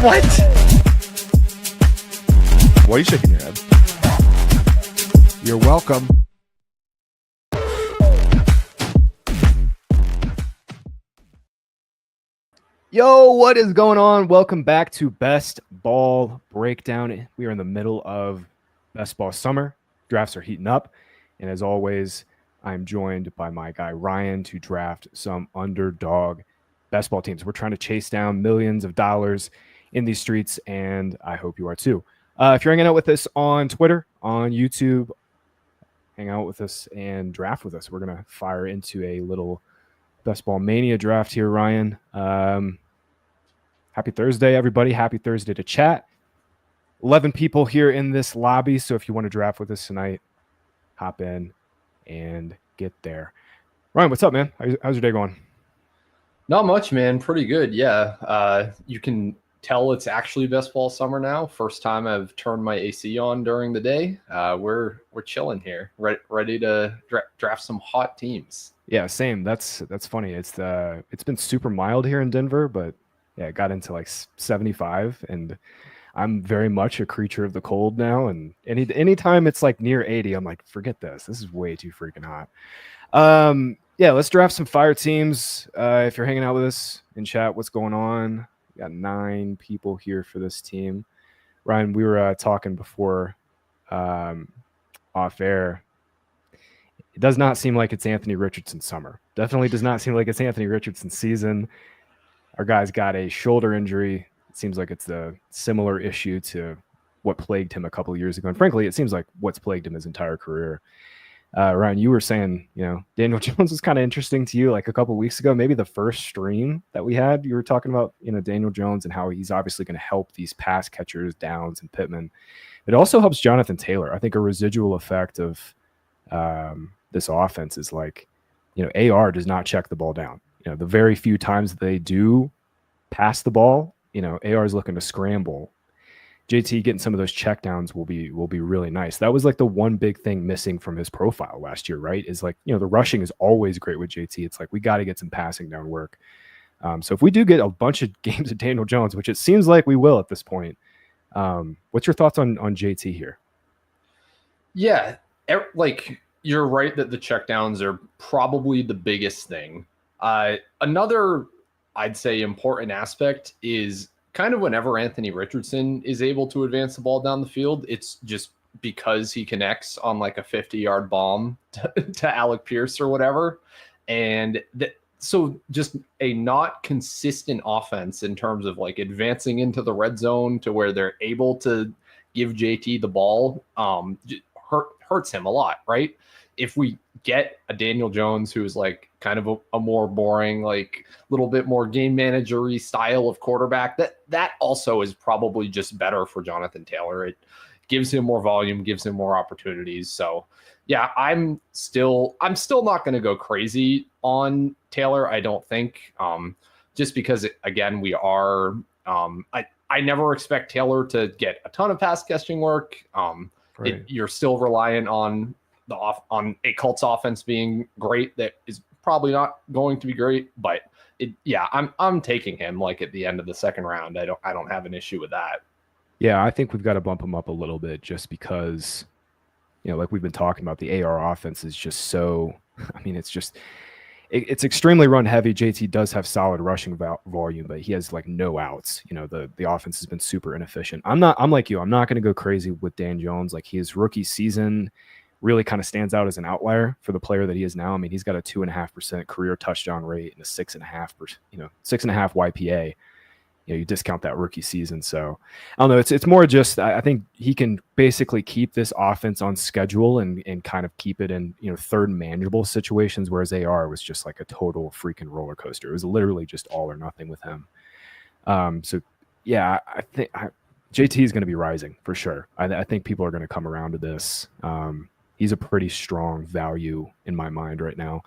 What? Why are you shaking your head? You're welcome. Yo, what is going on? Welcome back to Best Ball Breakdown. We are in the middle of Best Ball Summer. Drafts are heating up. And as always, I'm joined by my guy Ryan to draft some underdog best ball teams. We're trying to chase down millions of dollars in these streets, and I hope you are too. If you're hanging out with us on Twitter, on YouTube, hang out with us and draft with us. We're going to fire into a little Best Ball Mania draft here, Ryan. Happy Thursday, everybody. Happy Thursday to chat. 11 people here in this lobby, so if you want to draft with us tonight, hop in and get there. Ryan, what's up, man? How's your day going? Not much, man. Pretty good. Yeah. You can tell it's actually best ball summer now. First time I've turned my AC on during the day. We're chilling here, ready to draft some hot teams. Yeah, same. That's funny. It's been super mild here in Denver, but yeah, it got into like 75, and I'm very much a creature of the cold now. And anytime it's like near 80, I'm like, forget this. This is way too freaking hot. Yeah, let's draft some fire teams. If you're hanging out with us in chat, what's going on? We got 9 people here for this team. Ryan, we were talking before off air. It does not seem like it's Anthony Richardson summer. Definitely does not seem like it's Anthony Richardson season. Our guy's got a shoulder injury. It seems like it's a similar issue to what plagued him a couple of years ago. And frankly, it seems like what's plagued him his entire career. Ryan, you were saying, Daniel Jones was kind of interesting to you like a couple of weeks ago, maybe the first stream that we had. You were talking about, Daniel Jones and how he's obviously going to help these pass catchers, Downs and Pittman. It also helps Jonathan Taylor. I think a residual effect of this offense is like, AR does not check the ball down. The very few times they do pass the ball, AR is looking to scramble. JT getting some of those checkdowns will be really nice. That was like the one big thing missing from his profile last year, right? Is like, the rushing is always great with JT. It's like we got to get some passing down work. So if we do get a bunch of games of Daniel Jones, which it seems like we will at this point, what's your thoughts on JT here? Yeah, like you're right that the checkdowns are probably the biggest thing. Another, I'd say, important aspect is kind of whenever Anthony Richardson is able to advance the ball down the field, it's just because he connects on like a 50-yard bomb to Alec Pierce or whatever. And so just a not consistent offense in terms of like advancing into the red zone to where they're able to give JT the ball hurts him a lot, right? If we get a Daniel Jones who is like kind of a more boring, like little bit more game manager-y style of quarterback, that also is probably just better for Jonathan Taylor. It gives him more volume, gives him more opportunities. So yeah, I'm still not going to go crazy on Taylor, I don't think, just because again, we are, I never expect Taylor to get a ton of pass catching work. Right. You're still reliant on on a Colts offense being great. That is probably not going to be great, but I'm taking him like at the end of the second round. I don't have an issue with that. Yeah, I think we've got to bump him up a little bit just because, like we've been talking about, the AR offense is just so, it's extremely run heavy. JT does have solid rushing volume, but he has like no outs. The offense has been super inefficient. I'm like you. I'm not going to go crazy with Dan Jones. Like his rookie season really kind of stands out as an outlier for the player that he is now. I mean, he's got a 2.5% career touchdown rate and a 6.5%, 6.5 YPA. You discount that rookie season. So I don't know. It's more just, I think he can basically keep this offense on schedule and kind of keep it in, third and manageable situations, whereas AR was just like a total freaking roller coaster. It was literally just all or nothing with him. So yeah, I think JT is going to be rising for sure. I think people are going to come around to this. He's a pretty strong value in my mind right now.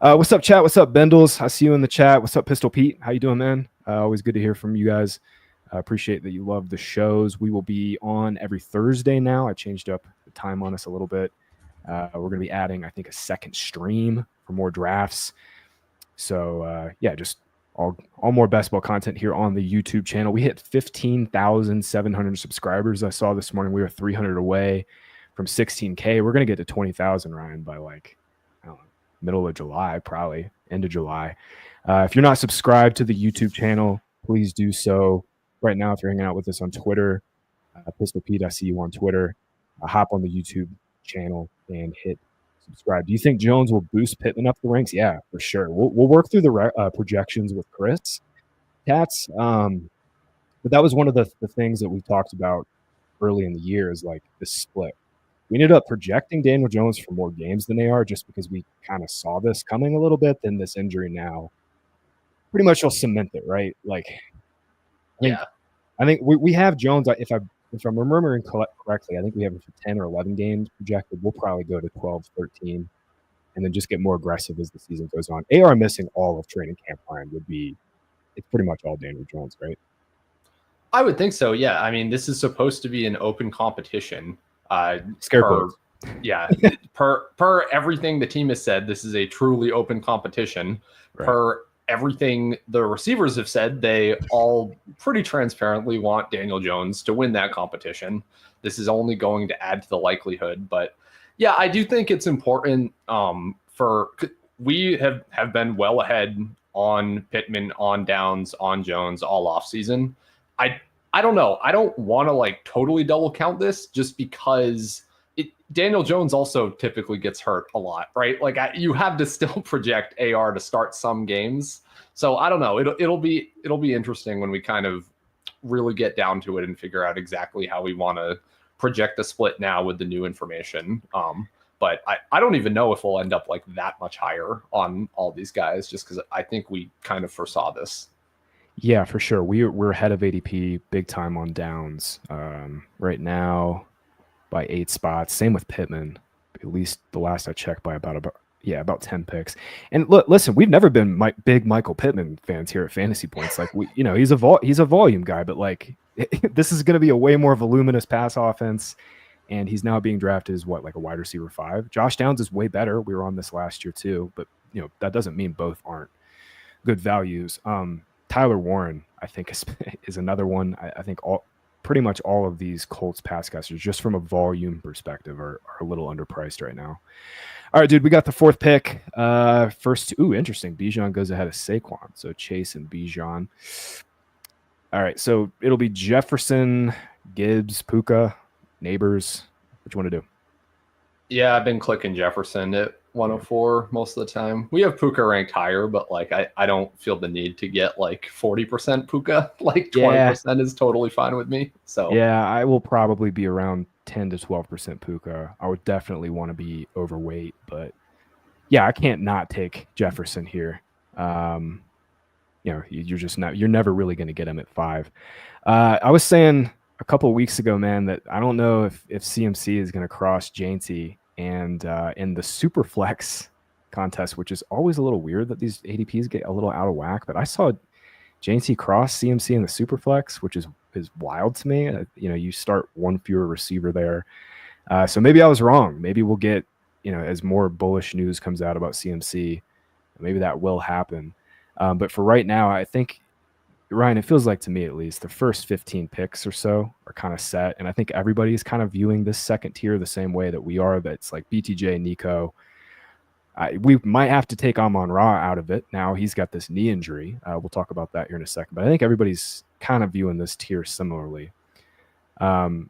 What's up, chat? What's up, Bendels? I see you in the chat. What's up, Pistol Pete? How you doing, man? Always good to hear from you guys. I appreciate that you love the shows. We will be on every Thursday now. I changed up the time on us a little bit. We're going to be adding, I think, a second stream for more drafts. So, yeah, just all more basketball content here on the YouTube channel. We hit 15,700 subscribers. I saw this morning we were 300 away from 16K. We're going to get to 20,000, Ryan, by like, I don't know, middle of July, probably end of July. If you're not subscribed to the YouTube channel, please do so right now. If you're hanging out with us on Twitter, Pistol Pete, I see you on Twitter. Hop on the YouTube channel and hit subscribe. Do you think Jones will boost Pittman up the ranks? Yeah, for sure. We'll work through the projections with Chris Tats. But that was one of the things that we talked about early in the year is like this split. We ended up projecting Daniel Jones for more games than they are just because we kind of saw this coming a little bit. Then this injury now pretty much will cement it, right? Like, I think we have Jones. If I'm remembering correctly, I think we have him for 10 or 11 games projected. We'll probably go to 12, 13, and then just get more aggressive as the season goes on. AR missing all of training camp line it's pretty much all Daniel Jones, right? I would think so, yeah. I mean, this is supposed to be an open competition. Scare quotes. Yeah, per everything the team has said, this is a truly open competition. Right. Per everything the receivers have said, they all pretty transparently want Daniel Jones to win that competition. This is only going to add to the likelihood. But yeah, I do think it's important we have been well ahead on Pittman, on Downs, on Jones all offseason. I don't know. I don't want to like totally double count this just because Daniel Jones also typically gets hurt a lot, right? Like you have to still project AR to start some games. So I don't know. It'll be interesting when we kind of really get down to it and figure out exactly how we want to project the split now with the new information. But I don't even know if we'll end up like that much higher on all these guys just because I think we kind of foresaw this. Yeah, for sure. We're ahead of ADP big time on Downs right now by 8 spots. Same with Pittman, at least the last I checked by about 10 picks. And listen, we've never been big Michael Pittman fans here at Fantasy Points. Like he's a volume guy, but like this is going to be a way more voluminous pass offense. And he's now being drafted as like a wide receiver 5. Josh Downs is way better. We were on this last year too, but that doesn't mean both aren't good values. Tyler Warren, I think, is another one. I think pretty much all of these Colts pass catchers, just from a volume perspective, are a little underpriced right now. All right, dude, we got the 4th pick. Interesting. Bijan goes ahead of Saquon. So Chase and Bijan. All right, so it'll be Jefferson, Gibbs, Puka, Neighbors. What you want to do? Yeah, I've been clicking Jefferson at 104 most of the time. We have Puka ranked higher, but like I don't feel the need to get like 40% Puka. Like 20% is totally fine with me. So yeah, I will probably be around 10 to 12% Puka. I would definitely want to be overweight, but yeah, I can't not take Jefferson here. You're never really going to get him at 5. I was saying a couple of weeks ago, man, that I don't know if CMC is going to cross Jainty. And in the Superflex contest, which is always a little weird that these ADPs get a little out of whack, but I saw JT cross CMC in the Superflex, which is wild to me. You start one fewer receiver there. So maybe I was wrong. Maybe we'll get, as more bullish news comes out about CMC, maybe that will happen. But for right now, I think, Ryan, it feels like to me at least the first 15 picks or so are kind of set. And I think everybody's kind of viewing this second tier the same way that we are. That's like BTJ, Nico. We might have to take Amon-Ra out of it. Now he's got this knee injury. We'll talk about that here in a second. But I think everybody's kind of viewing this tier similarly. Do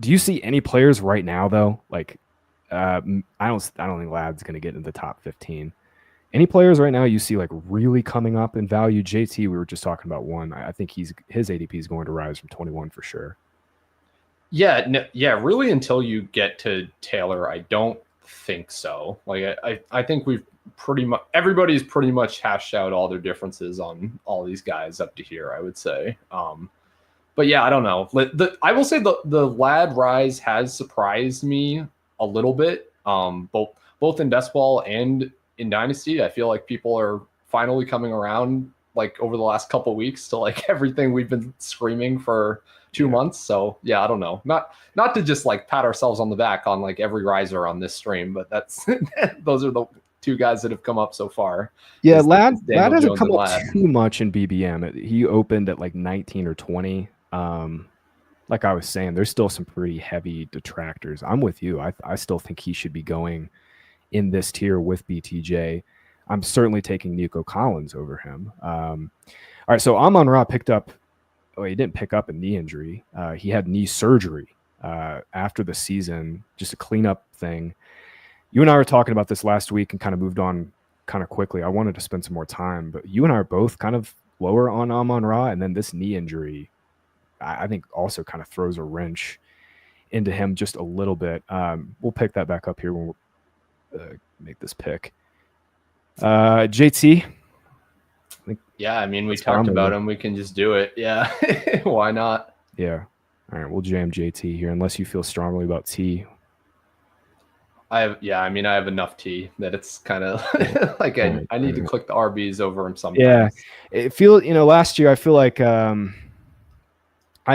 you see any players right now, though? Like, I don't think Ladd's going to get into the top 15. Any players right now you see like really coming up in value? JT, we were just talking about one. I think his ADP is going to rise from 21 for sure. Yeah, really until you get to Taylor, I don't think so. Like I think we've everybody's pretty much hashed out all their differences on all these guys up to here, I would say. But yeah, I don't know. I will say the Ladd rise has surprised me a little bit. Both in best ball and in Dynasty, I feel like people are finally coming around like over the last couple of weeks to like everything we've been screaming for 2 months. So yeah, I don't know. Not to just like pat ourselves on the back on like every riser on this stream, but that's those are the two guys that have come up so far. Yeah, is Ladd Daniel hasn't Jones come and up Ladd. too much in BBM. He opened at like 19 or 20. Like I was saying, there's still some pretty heavy detractors. I'm with you. I still think he should be going in this tier with BTJ. I'm certainly taking Nico Collins over him. All right, so Amon-Ra picked up. Oh, he didn't pick up a knee injury. He had knee surgery after the season, just a cleanup thing. You and I were talking about this last week and kind of moved on kind of quickly. I wanted to spend some more time, but you and I are both kind of lower on Amon-Ra, and then this knee injury, I think, also kind of throws a wrench into him just a little bit. We'll pick that back up here when we make this pick. JT. Yeah, I mean, we talked about him. We can just do it. Yeah, why not? Yeah. All right, we'll jam JT here unless you feel strongly about T. I have enough T that it's kind of like I need to click the RBs over him sometimes. Yeah, it feels, last year I feel like I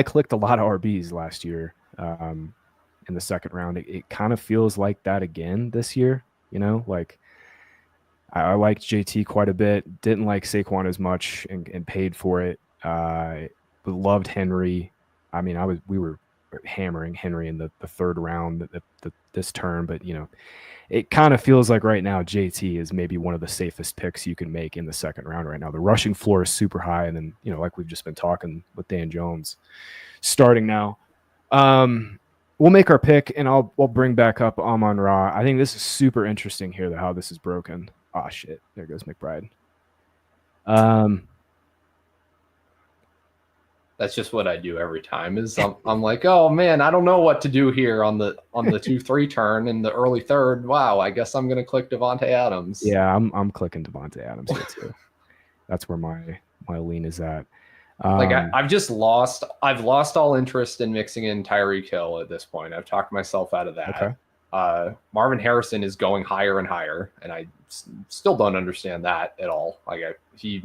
clicked a lot of RBs last year in the second round. It kind of feels like that again this year. Like I liked JT quite a bit. Didn't like Saquon as much and paid for it. But loved Henry. I mean, we were hammering Henry in the third round this turn, but it kind of feels like right now JT is maybe one of the safest picks you can make in the second round right now. The rushing floor is super high, and then like we've just been talking with Dan Jones starting now. We'll make our pick, and I'll bring back up Amon-Ra. I think this is super interesting here, how this is broken. Oh shit! There goes McBride. That's just what I do every time. Is I'm like, oh man, I don't know what to do here on the 2-3 turn in the early third. Wow, I guess I'm gonna click Devontae Adams. Yeah, I'm clicking Devontae Adams here too. That's where my lean is at. I've lost all interest in mixing in Tyreek Hill at this point. I've talked myself out of that. Okay. Marvin Harrison is going higher and higher, and I still don't understand that at all. He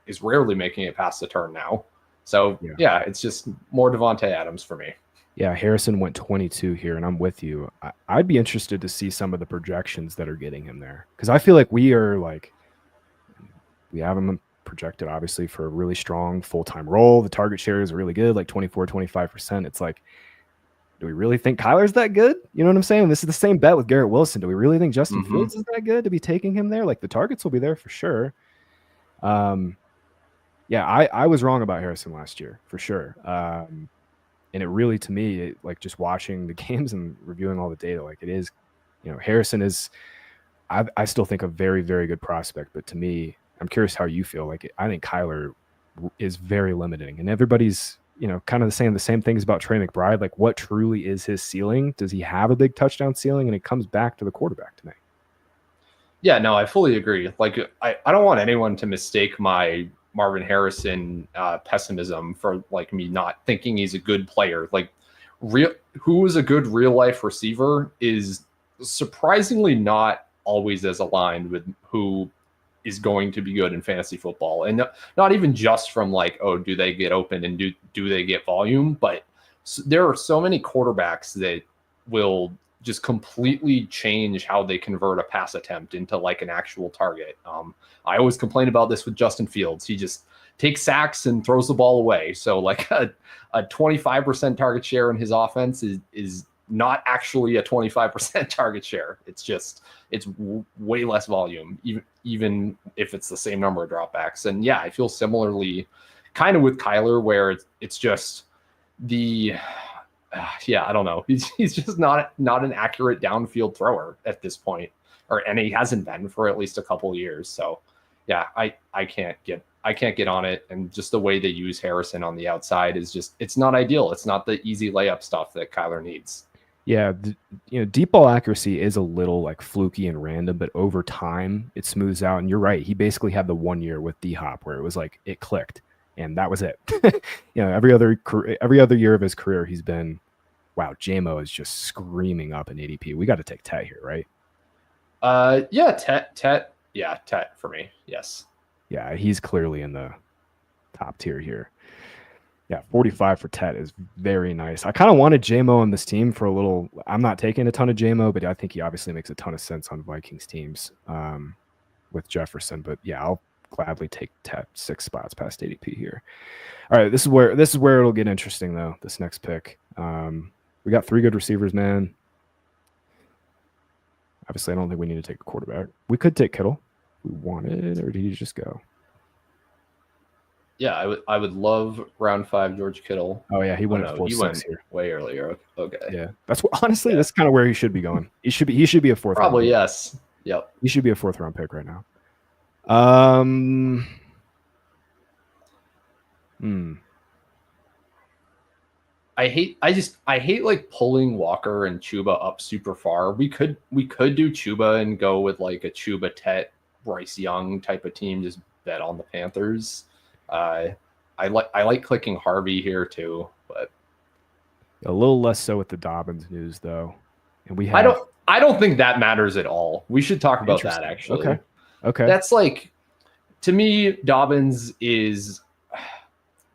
is rarely making it past the turn now. So, yeah, it's just more Devontae Adams for me. Yeah, Harrison went 22 here, and I'm with you. I'd be interested to see some of the projections that are getting him there, because I feel like we have him projected, obviously, for a really strong full-time role. The target share is really good, like 24-25%. It's like, do we really think Kyler's that good? You know what I'm saying? This is the same bet with Garrett Wilson. Do we really think Justin Fields is that good to be taking him there? Like, the targets will be there for sure. Yeah, I was wrong about Harrison last year for sure. And it really, to me, like just watching the games and reviewing all the data, like it is, Harrison is, I still think a very, very good prospect. But to me, I'm curious how you feel. Like, I think Kyler is very limiting, and everybody's, kind of saying the same things about Trey McBride. Like, what truly is his ceiling? Does he have a big touchdown ceiling? And it comes back to the quarterback to me. Yeah, no, I fully agree. Like, I don't want anyone to mistake my Marvin Harrison pessimism for like me not thinking he's a good player. Like, who is a good real life receiver is surprisingly not always as aligned with who is going to be good in fantasy football, and not even just from like, oh, do they get open and do they get volume, but there are so many quarterbacks that will just completely change how they convert a pass attempt into like an actual target. I always complain about this with Justin Fields. He just takes sacks and throws the ball away. So like a 25% target share in his offense is not actually a 25% target share. It's way less volume, even if it's the same number of dropbacks. And yeah, I feel similarly kind of with Kyler, where it's just I don't know. He's just not an accurate downfield thrower at this point, and he hasn't been for at least a couple of years. So yeah, I can't get on it. And just the way they use Harrison on the outside is just, it's not ideal. It's not the easy layup stuff that Kyler needs. Yeah, deep ball accuracy is a little like fluky and random, but over time it smooths out. And you're right. He basically had the 1 year with D-Hop where it was like it clicked, and that was it. Every other year of his career, he's been, wow, JMO is just screaming up in ADP. We got to take Tet here, right? Yeah, Tet for me. Yes. Yeah, he's clearly in the top tier here. Yeah, 45 for Tet is very nice. I kind of wanted JMO on this team for a little. I'm not taking a ton of JMO, but I think he obviously makes a ton of sense on Vikings teams with Jefferson. But yeah, I'll gladly take Tet 6 spots past ADP here. All right, this is where it'll get interesting though. This next pick, we got 3 good receivers, man. Obviously, I don't think we need to take a quarterback. We could take Kittle. If we wanted, or did he just go? Yeah, I would love round 5 George Kittle. Oh yeah, he went at 4-6 here. Way earlier. Okay. Yeah, that's what, honestly, that's kind of where he should be going. He should be a 4th. Probably yes. Yep. He should be a 4th round pick right now. I hate like pulling Walker and Chuba up super far. We could do Chuba and go with like a Chuba, Tet, Bryce Young type of team. Just bet on the Panthers. I like clicking Harvey here too, but a little less so with the Dobbins news though. And we have I don't think that matters at all. We should talk about that actually. Okay. That's like, to me, Dobbins is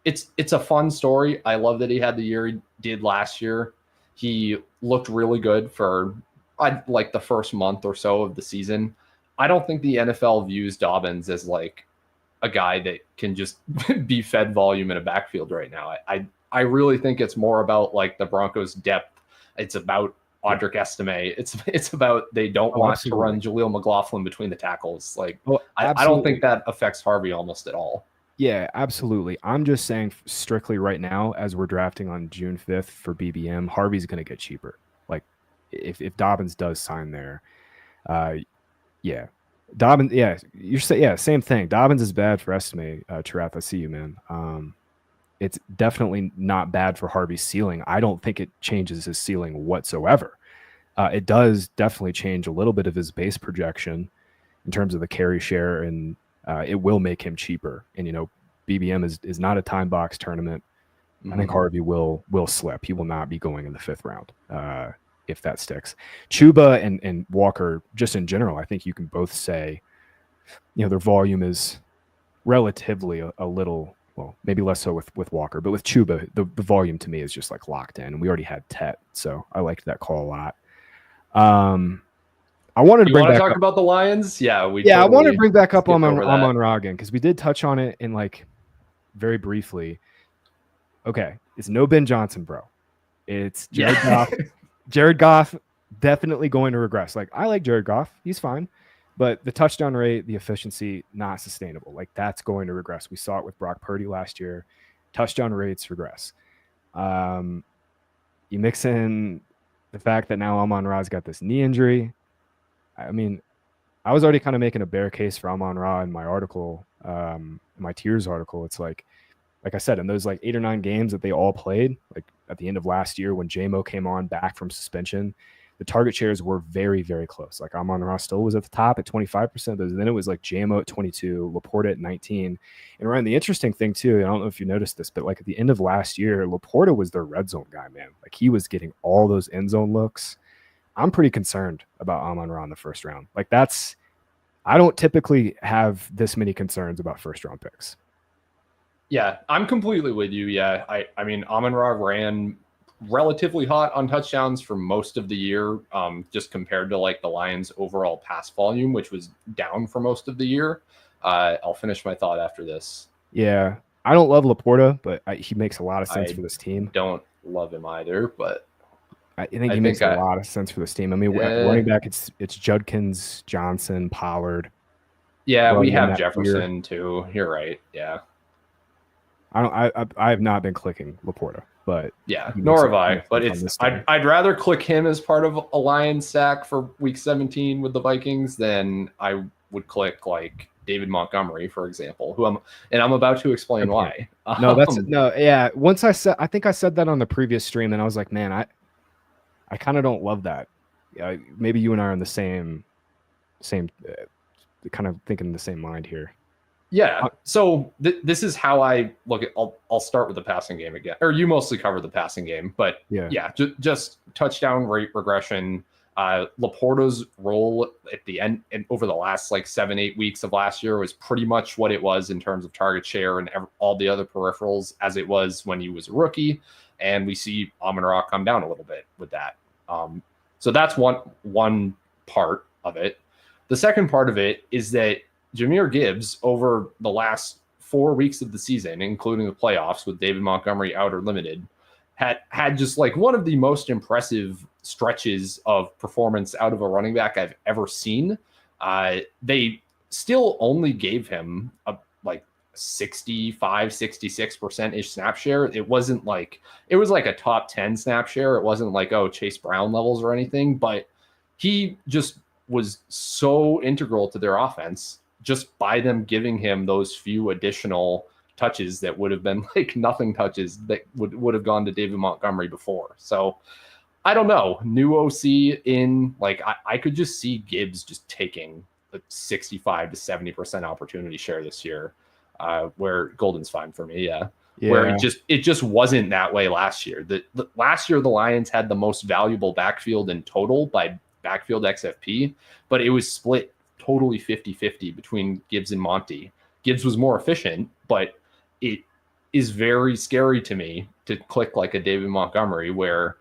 it's a fun story. I love that he had the year he did last year. He looked really good for like the first month or so of the season. I don't think the NFL views Dobbins as like a guy that can just be fed volume in a backfield right now. I really think it's more about like the Broncos' depth. It's about Audric Estime. It's about they don't want to run Jaleel McLaughlin between the tackles. Like, I don't think that affects Harvey almost at all. Yeah, absolutely. I'm just saying strictly right now, as we're drafting on June 5th for BBM, Harvey's going to get cheaper. Like if Dobbins does sign there, yeah. Dobbins, same thing. Dobbins is bad for Estime. Chirath, I see you, man. It's definitely not bad for Harvey's ceiling. I don't think it changes his ceiling whatsoever. It does definitely change a little bit of his base projection in terms of the carry share, and it will make him cheaper. And, BBM is not a time box tournament. I think Harvey will slip. He will not be going in the 5th round if that sticks. Chuba and Walker, just in general, I think you can both say, their volume is relatively a little, well, maybe less so with Walker, but with Chuba, the volume to me is just like locked in. And we already had Tet, so I liked that call a lot. I wanted to talk about the Lions. Yeah, I wanted to bring back up Amon-Ra again because we did touch on it in like very briefly. Okay, it's no Ben Johnson, bro. It's Jared Goff. Jared Goff definitely going to regress. Like, I like Jared Goff. He's fine. But the touchdown rate, the efficiency, not sustainable. Like, that's going to regress. We saw it with Brock Purdy last year. Touchdown rates regress. You mix in the fact that now Amon-Ra's got this knee injury. I mean, I was already kind of making a bear case for Amon-Ra in my article, my tiers article. It's like I said, in those like 8 or 9 games that they all played, like at the end of last year when JMO came on back from suspension, the target shares were very, very close. Like Amon-Ra still was at the top at 25%. Then it was like JMO at 22, Laporta at 19. And Ryan, the interesting thing too, I don't know if you noticed this, but like at the end of last year, Laporta was their red zone guy, man. Like he was getting all those end zone looks. I'm pretty concerned about Amon-Ra in the 1st round. Like I don't typically have this many concerns about 1st round picks. Yeah, I'm completely with you. Yeah, I mean, Amon-Ra ran relatively hot on touchdowns for most of the year, just compared to like the Lions' overall pass volume, which was down for most of the year. I'll finish my thought after this. Yeah, I don't love Laporta, but he makes a lot of sense for this team. Don't love him either, but I think he makes a lot of sense for this team. I mean, running back, it's Judkins, Johnson, Pollard. Yeah, we have Jefferson too. You're right. Yeah. I have not been clicking Laporta, but yeah, nor have I. But I'd rather click him as part of a Lions stack for Week 17 with the Vikings than I would click like David Montgomery, for example, I'm about to explain why. Yeah. Once I think I said that on the previous stream, and I was like, man, I kind of don't love that. Maybe you and I are on the same kind of thinking the same mind here. Yeah. So this is how I look at. I'll start with the passing game again, or you mostly cover the passing game, but yeah, just touchdown rate regression. Laporta's role at the end and over the last like 7-8 weeks of last year was pretty much what it was in terms of target share and all the other peripherals as it was when he was a rookie. And we see Amon-Ra come down a little bit with that. So that's one part of it. The second part of it is that Jahmyr Gibbs over the last 4 weeks of the season, including the playoffs with David Montgomery out or limited, had just like one of the most impressive stretches of performance out of a running back I've ever seen. They still only gave him a like 65-66% ish snap share. It was like a top 10 snap share. It wasn't like, oh, Chase Brown levels or anything, but he just was so integral to their offense just by them giving him those few additional touches that would have been like nothing touches that would have gone to David Montgomery before. So I don't know. New OC in, like, I could just see Gibbs just taking a 65 to 70% opportunity share this year, where Golden's fine for me. Yeah. Where it just wasn't that way last year. Last year, the Lions had the most valuable backfield in total by backfield XFP, but it was split totally 50-50 between Gibbs and Monty. Gibbs was more efficient, but it is very scary to me to click like a David Montgomery where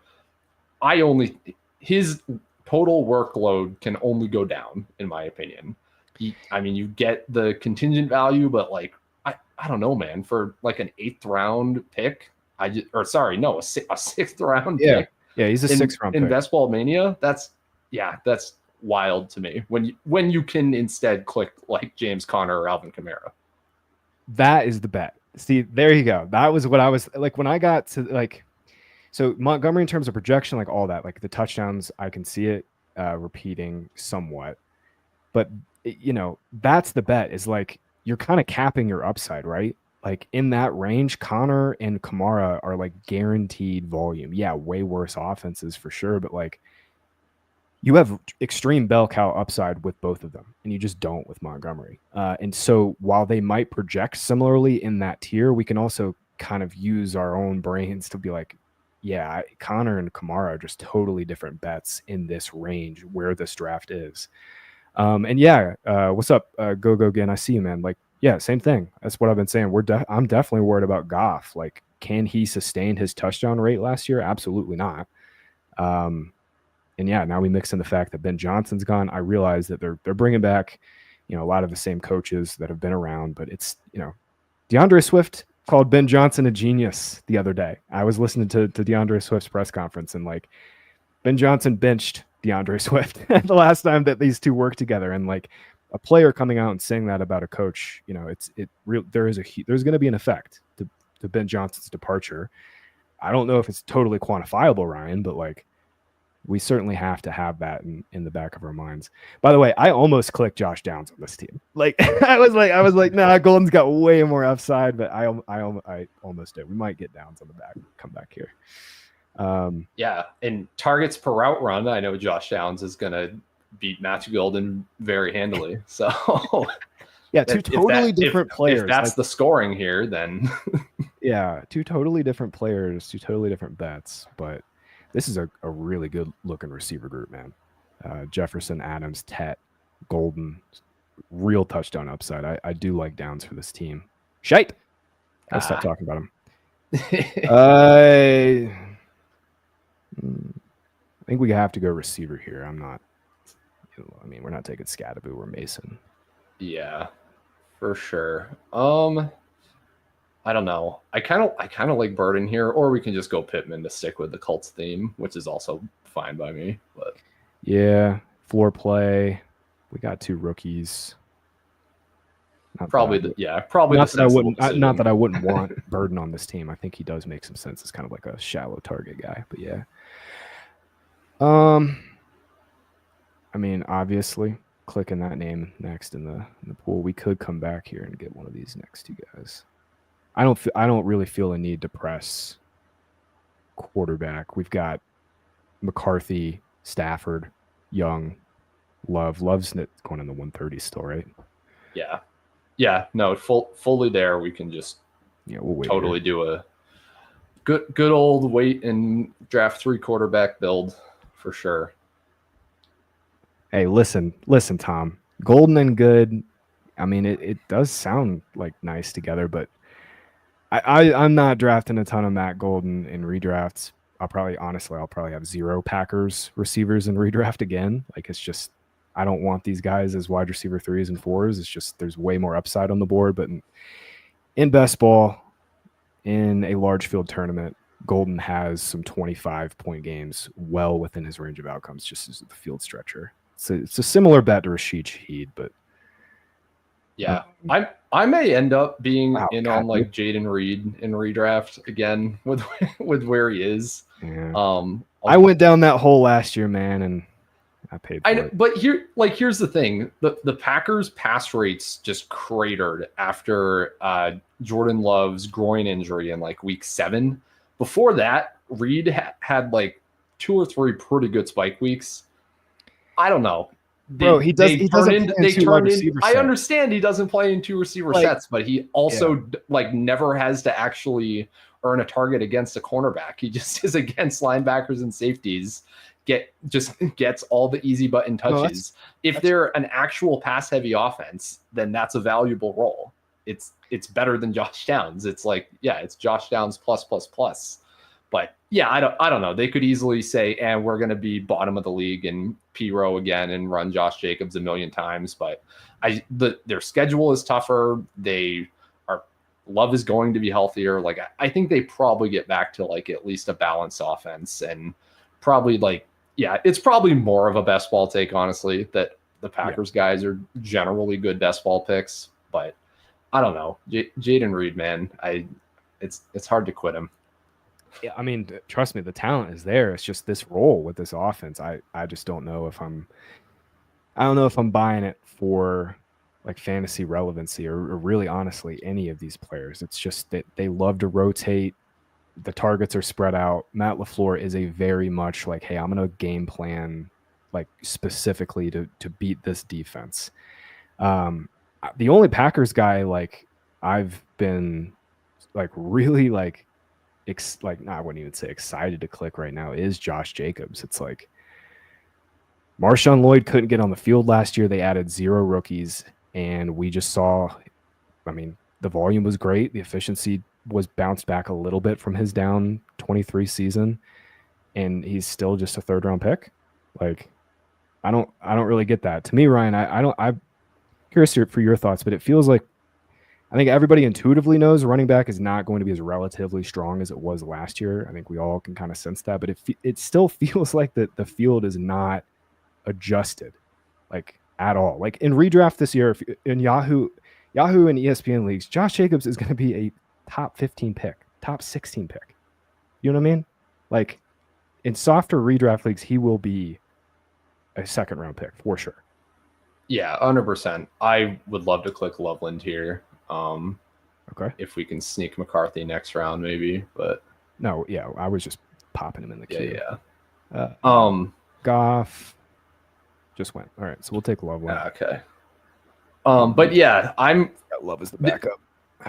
his total workload can only go down, in my opinion. You get the contingent value, but like, I don't know, man, for like an 8th round pick, a 6th round pick. Yeah, he's a 6th round pick. In Best Ball Mania, that's wild to me when you can instead click like James Conner or Alvin Kamara. That is the bet. See, there you go. That was what I was like when I got to like, so Montgomery in terms of projection, like all that, like the touchdowns, I can see it repeating somewhat, but that's the bet is like, you're kind of capping your upside, right? Like in that range, Conner and Kamara are like guaranteed volume. Yeah, way worse offenses for sure, but like you have extreme bell cow upside with both of them, and you just don't with Montgomery. And so while they might project similarly in that tier, we can also kind of use our own brains to be like, yeah, Conner and Kamara are just totally different bets in this range where this draft is. What's up, Go again? I see you, man. Like, yeah, same thing. That's what I've been saying. I'm definitely worried about Goff. Like, can he sustain his touchdown rate last year? Absolutely not. And yeah, now we mix in the fact that Ben Johnson's gone. I realize that they're bringing back, a lot of the same coaches that have been around, but it's, DeAndre Swift called Ben Johnson a genius the other day. I was listening to DeAndre Swift's press conference, and like Ben Johnson benched DeAndre Swift the last time that these two worked together, and like a player coming out and saying that about a coach, there's going to be an effect to Ben Johnson's departure. I don't know if it's totally quantifiable, Ryan, but like, we certainly have to have that in the back of our minds. By the way, I almost clicked Josh Downs on this team. Like I was like, nah, Golden's got way more upside, but I almost did. We might get Downs on the back, come back here. Yeah, and targets per route run, I know Josh Downs is gonna beat Matthew Golden very handily. So yeah, two totally different players. If that's the scoring here, then yeah, two totally different players, two totally different bets, but this is a really good looking receiver group, man. Jefferson, Adams, Tet, Golden, real touchdown upside. I do like Downs for this team. Shite. Let's stop talking about him. I think we have to go receiver here. I'm not, we're not taking Scadaboo or Mason. Yeah, for sure. I don't know. I kind of like Burden here, or we can just go Pittman to stick with the Colts theme, which is also fine by me. But yeah, floor play. We got 2 rookies. Not that I wouldn't want Burden on this team. I think he does make some sense. It's kind of like a shallow target guy, but yeah. Obviously, clicking that name next in the pool, we could come back here and get one of these next 2 guys. I don't really feel a need to press quarterback. We've got McCarthy, Stafford, Young, Love's going in the 130 still, right? Yeah. No, fully there. We can just we'll totally do a good old wait and draft 3 quarterback build for sure. Hey, listen, Tom. Golden and good. I mean, it does sound like nice together, but I'm not drafting a ton of Matt Golden in redrafts. I'll probably have 0 Packers receivers in redraft again. Like it's just I don't want these guys as wide receiver 3s and 4s. It's just there's way more upside on the board. But in best ball, in a large field tournament, Golden has some 25-point games well within his range of outcomes just as the field stretcher. It's a similar bet to Rashid Shaheed, but Yeah, I may end up being in God, on like Jaden Reed in redraft again with with where he is. yeah. I went down that hole last year, man, and I paid for it. But here's the thing: the Packers' pass rates just cratered after Jordan Love's groin injury in like week 7. Before that, Reed had like 2 or 3 pretty good spike weeks. I don't know. Bro, he doesn't play in 2 wide receiver sets. I understand he doesn't play in 2 receiver sets, but he also like never has to actually earn a target against a cornerback. He just is against linebackers and safeties. Gets all the easy button touches. If they're an actual pass heavy offense, then that's a valuable role. It's better than Josh Downs. It's like, yeah, it's Josh Downs plus. But yeah, I don't know. They could easily say, and we're going to be bottom of the league in P-Row again and run Josh Jacobs a million times. But their schedule is tougher. Love is going to be healthier. Like I think they probably get back to like at least a balanced offense and probably like, yeah, it's probably more of a best ball take, honestly, that the Packers guys are generally good best ball picks. But I don't know. Jaden Reed, man, it's hard to quit him. Yeah, I mean, trust me, the talent is there. It's just this role with this offense. I just don't know if I'm buying it for like fantasy relevancy or really honestly any of these players. It's just that they love to rotate. The targets are spread out. Matt LaFleur is a very much like, hey, I'm going to game plan like specifically to beat this defense. The only Packers guy like I've been like really like I wouldn't even say excited to click right now is Josh Jacobs. It's like Marshawn Lloyd couldn't get on the field last year. They added 0 rookies, and we just saw, I mean, the volume was great. The efficiency was bounced back a little bit from his down 23 season, and he's still just a 3rd-round pick. Like, I don't really get that. To me, Ryan, I'm curious for your thoughts, but it feels like I think everybody intuitively knows running back is not going to be as relatively strong as it was last year. I think we all can kind of sense that, but it still feels like the field is not adjusted like at all. Like in redraft this year, in Yahoo and ESPN leagues, Josh Jacobs is going to be a top 15 pick, top 16 pick. You know what I mean? Like in softer redraft leagues, he will be a 2nd-round pick for sure. Yeah, 100%. I would love to click Loveland here. Okay. If we can sneak McCarthy next round, maybe, but no, yeah, I was just popping him in the queue. Yeah. Goff just went. All right, so we'll take Loveland. Okay. But yeah, Love is the backup.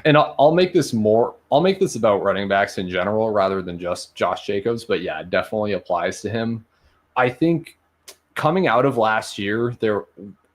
And I'll make this about running backs in general rather than just Josh Jacobs. But yeah, it definitely applies to him. I think coming out of last year,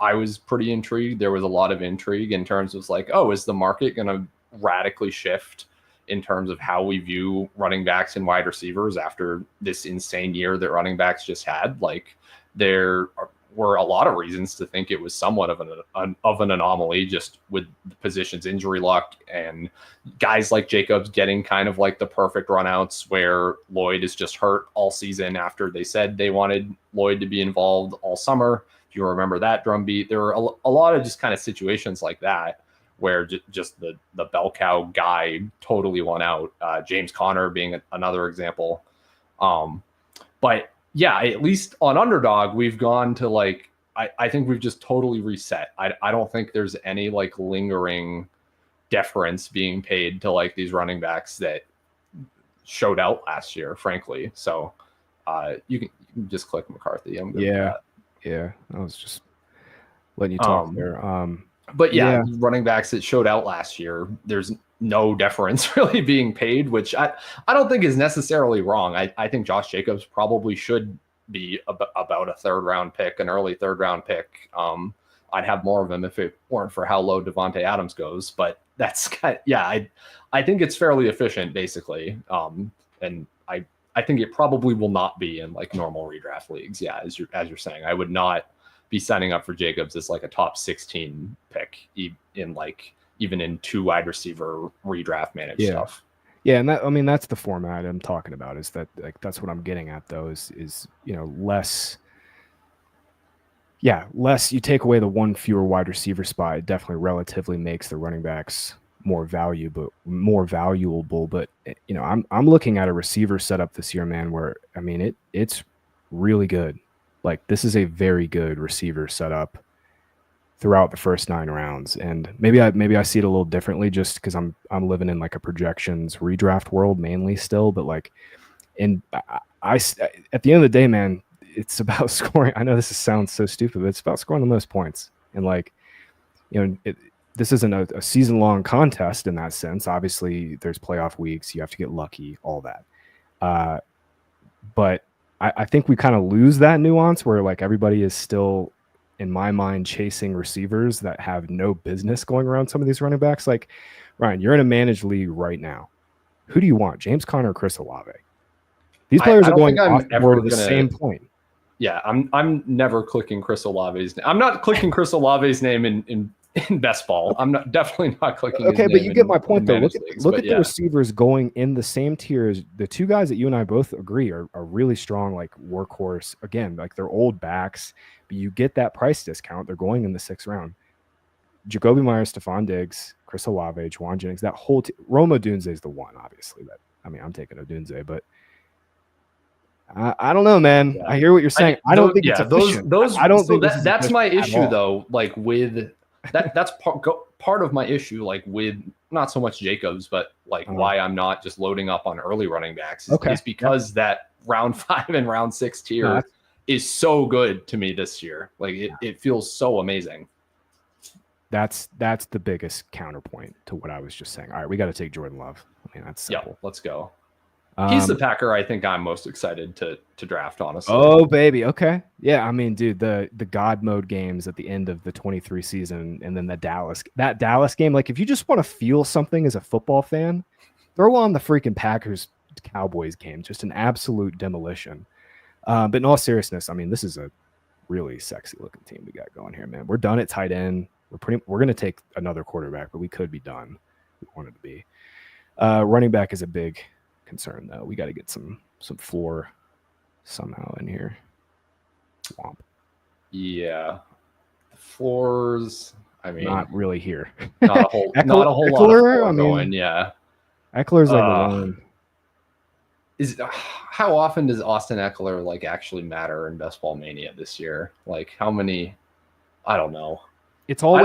I was pretty intrigued. There was a lot of intrigue in terms of like, oh, is the market going to radically shift in terms of how we view running backs and wide receivers after this insane year that running backs just had? Like there were a lot of reasons to think it was somewhat of an anomaly just with the position's injury luck and guys like Jacobs getting kind of like the perfect runouts where Lloyd is just hurt all season after they said they wanted Lloyd to be involved all summer. If you remember that drumbeat, there were a lot of just kind of situations like that where just the bell cow guy totally won out. James Conner being another example. But yeah, at least on Underdog, we've gone to like, I think we've just totally reset. I don't think there's any like lingering deference being paid to like these running backs that showed out last year, frankly. So you can just click McCarthy. I'm good with that. Yeah. I was just letting you talk there. But yeah, running backs that showed out last year, there's no deference really being paid, which I don't think is necessarily wrong. I think Josh Jacobs probably should be about a third round pick, an early third round pick. I'd have more of him if it weren't for how low Devontae Adams goes, but that's I think it's fairly efficient basically. And I think it probably will not be in like normal redraft leagues. Yeah, as you're saying, I would not be signing up for Jacobs as like a top 16 pick in like even in 2 wide receiver redraft managed stuff. Yeah, and that's the format I'm talking about. Is that like that's what I'm getting at though? Is less. Yeah, less you take away the one fewer wide receiver spot, it definitely relatively makes the running backs more valuable. But I'm looking at a receiver setup this year, man, where I mean it's really good. Like this is a very good receiver setup throughout the first 9 rounds, and maybe I see it a little differently just because I'm living in like a projections redraft world mainly still, but like, and I at the end of the day, man. It's about scoring. I know this sounds so stupid, but it's about scoring the most points. And like, this isn't a season-long contest in that sense. Obviously, there's playoff weeks. You have to get lucky, all that. But I think we kind of lose that nuance where like everybody is still, in my mind, chasing receivers that have no business going around some of these running backs. Like, Ryan, you're in a managed league right now. Who do you want, James Conner or Chris Olave? These players are going off to the same point. Yeah, I'm never clicking Chris Olave's name. I'm not clicking Chris Olave's name in best ball. I'm definitely not clicking. Okay, but you get my point though. Look at the receivers going in the same tier as the 2 guys that you and I both agree are really strong, like workhorse. Again, like they're old backs, but you get that price discount. They're going in the 6th round. Jacoby Myers, Stephon Diggs, Chris Olave, Juwan Jennings. That whole Rome Odunze is the one, obviously. But I mean, I'm taking Odunze, but. I don't know, man. Yeah. I hear what you're saying. I don't think it's efficient. I don't think that's my issue, though. Like with that's part of my issue. Like with not so much Jacobs, but like why I'm not just loading up on early running backs is because that round 5 and round 6 tier is so good to me this year. Like it feels so amazing. That's the biggest counterpoint to what I was just saying. All right, we got to take Jordan Love. I mean, that's simple. Yeah, let's go. He's the Packer I think I'm most excited to draft, honestly. Oh, baby. Okay. Yeah, I mean, dude, the God mode games at the end of the 23 season and then that Dallas game, like if you just want to feel something as a football fan, throw on the freaking Packers Cowboys game, just an absolute demolition. But in all seriousness, I mean, this is a really sexy looking team we got going here, man. We're done at tight end. We're going to take another quarterback, but we could be done. We wanted to be. Running back is a big concern though. We got to get some floor somehow in here. Swamp. Yeah, the floors. I mean, not really here. Not a whole lot of floor going. Yeah, Eckler's like the one. How often does Austin Eckler like actually matter in Best Ball Mania this year? Like how many? I don't know. It's always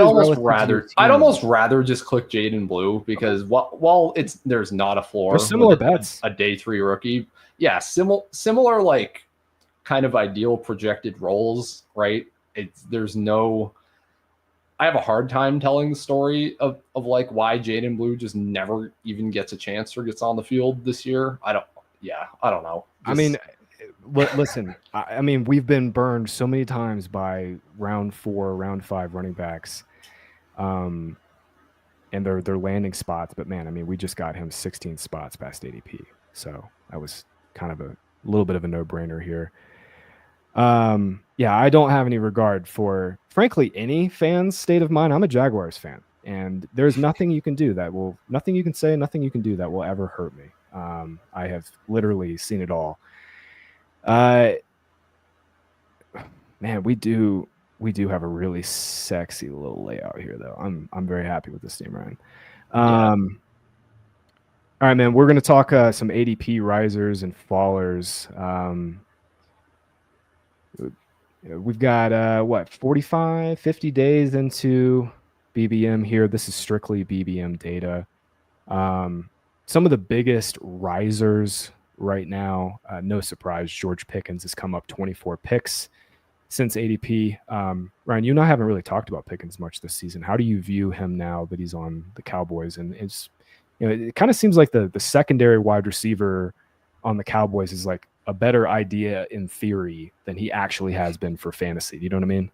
I'd almost rather just click Jaden Blue because while there's not a floor. There's similar bets. A day 3 rookie. Yeah, similar like kind of ideal projected roles, right? There's no. I have a hard time telling the story of like why Jaden Blue just never even gets a chance or gets on the field this year. I don't know. I mean, listen, I mean, we've been burned so many times by round 4, round 5 running backs, and their landing spots. But man, I mean, we just got him 16 spots past ADP, so that was kind of a little bit of a no-brainer here. Yeah, I don't have any regard for, frankly, any fan's state of mind. I'm a Jaguars fan, and there's nothing you can do nothing you can say, nothing you can do that will ever hurt me. I have literally seen it all. Man, we do have a really sexy little layout here, though. I'm very happy with this team, Ryan. All right, man, we're going to talk some ADP risers and fallers. We've got 45, 50 days into BBM here. This is strictly BBM data. Some of the biggest risers right now, no surprise, George Pickens has come up 24 picks since ADP. Ryan, you and I haven't really talked about Pickens much this season. How do you view him now that he's on the Cowboys? And it kind of seems like the secondary wide receiver on the Cowboys is like a better idea in theory than he actually has been for fantasy. Do you know what I mean?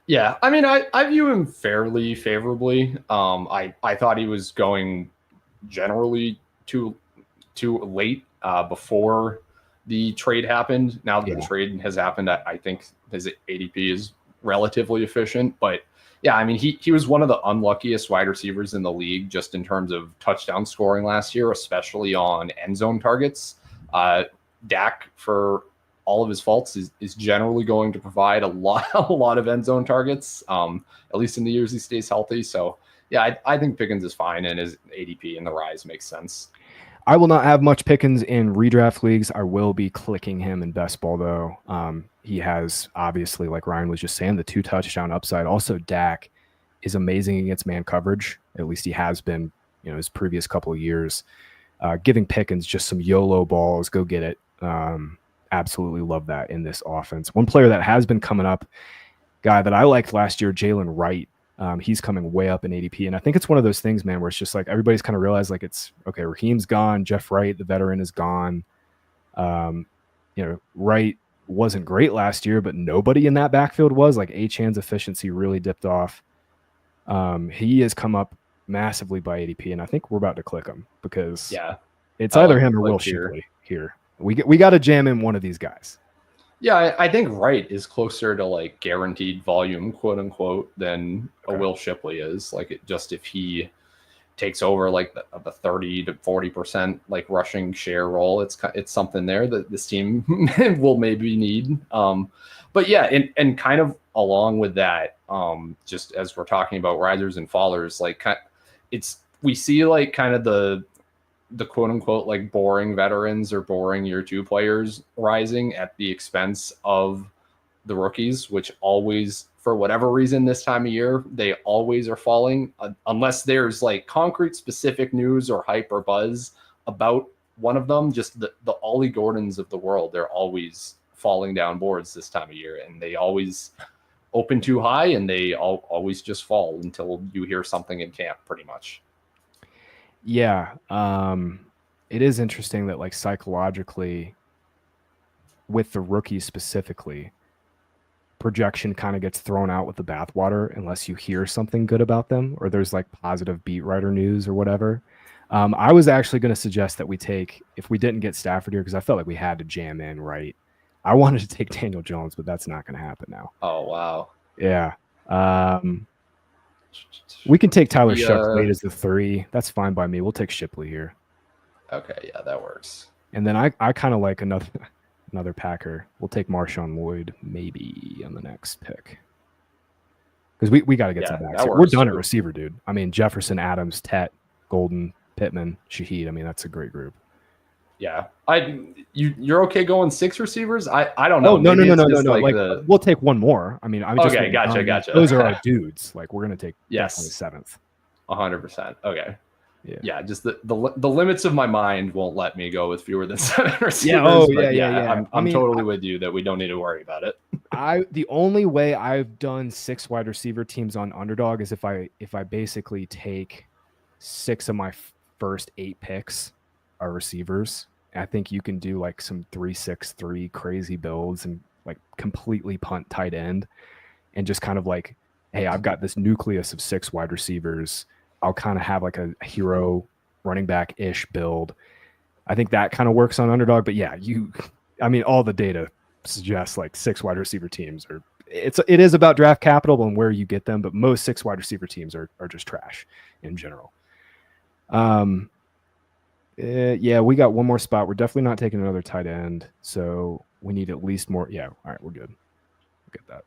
Yeah, I mean, I view him fairly favorably. I thought he was going generally too late before the trade happened. Now that the trade has happened, I think his ADP is relatively efficient. But yeah, I mean, he was one of the unluckiest wide receivers in the league just in terms of touchdown scoring last year, especially on end zone targets. Dak, for all of his faults, is generally going to provide a lot of end zone targets, at least in the years he stays healthy. So yeah, I think Pickens is fine, and his ADP and the rise makes sense. I will not have much Pickens in redraft leagues. I will be clicking him in best ball though. He has obviously, like Ryan was just saying, the 2 touchdown upside. Also, Dak is amazing against man coverage. At least he has been, his previous couple of years. Giving Pickens just some YOLO balls, go get it. Absolutely love that in this offense. One player that has been coming up, guy that I liked last year, Jalen Wright. He's coming way up in ADP. And I think it's one of those things, man, where it's just like everybody's kind of realized like it's okay, Raheem's gone, Jeff Wright, the veteran, is gone. Wright wasn't great last year, but nobody in that backfield was. Like Achan's efficiency really dipped off. He has come up massively by ADP, and I think we're about to click him because it's either him or Will Shipley here. We got to jam in one of these guys. Yeah, I think Wright is closer to like guaranteed volume, quote unquote, than a Will Shipley is. Like if he takes over like the 30 to 40% like rushing share role, it's something there that this team will maybe need. But yeah, and kind of along with that, just as we're talking about risers and fallers, like we see like kind of the quote unquote like boring veterans or boring year 2 players rising at the expense of the rookies, which always, for whatever reason, this time of year, they always are falling unless there's like concrete specific news or hype or buzz about one of them. Just the Ollie Gordons of the world, they're always falling down boards this time of year, and they always open too high and they always just fall until you hear something in camp pretty much. Yeah. It is interesting that like psychologically with the rookies specifically, projection kind of gets thrown out with the bathwater unless you hear something good about them or there's like positive beat writer news or whatever. I was actually going to suggest that we take, if we didn't get Stafford here, because I felt like we had to jam in, right? I wanted to take Daniel Jones, but that's not going to happen now. Oh, wow. Yeah. We can take Tyler Shucks late as the 3. That's fine by me. We'll take Shipley here. Okay, yeah, that works. And then I kind of like another Packer. We'll take Marshawn Lloyd maybe on the next pick. Because we got to get some backs. We're done at receiver, dude. I mean, Jefferson, Adams, Tet, Golden, Pittman, Shaheed. I mean, that's a great group. Yeah. You're okay going 6 receivers? I don't know. Oh, no. Like we'll take one more. I mean, gotcha. Those are our dudes. Like we're gonna take definitely 7th. 100%. Okay. Yeah. Just the limits of my mind won't let me go with fewer than 7 receivers. Yeah. I'm totally with you that we don't need to worry about it. The only way I've done 6 wide receiver teams on Underdog is if I basically take 6 of my first 8 picks are receivers. I think you can do like some 3-6-3 crazy builds and like completely punt tight end and just kind of like, hey, I've got this nucleus of 6 wide receivers. I'll kind of have like a hero running back ish build. I think that kind of works on Underdog, but yeah, all the data suggests like 6 wide receiver teams it is about draft capital and where you get them, but most 6 wide receiver teams are just trash in general. Yeah, we got one more spot. We're definitely not taking another tight end, so we need at least more. Yeah, all right, we're good. We'll get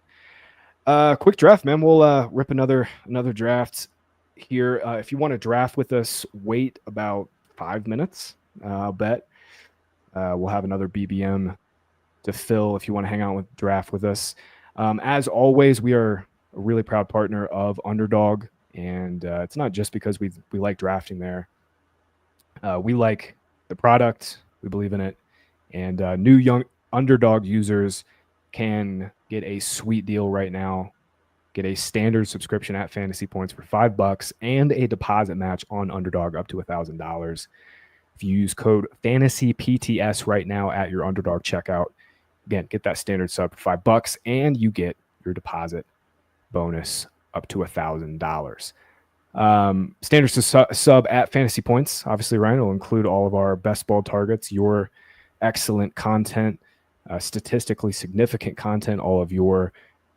that. Quick draft, man. We'll rip another draft here. If you want to draft with us, wait about 5 minutes. I'll bet we'll have another BBM to fill if you want to hang out with draft with us. As always, we are a really proud partner of Underdog, and it's not just because we like drafting there. We like the product. We believe in it. And new young Underdog users can get a sweet deal right now. Get a standard subscription at Fantasy Points for $5 and a deposit match on Underdog up to $1,000. If you use code FANTASYPTS right now at your Underdog checkout, again, get that standard sub for $5, and you get your deposit bonus up to $1,000. Standard sub at Fantasy Points. Obviously, Ryan will include all of our best ball targets, your excellent content, statistically significant content, all of your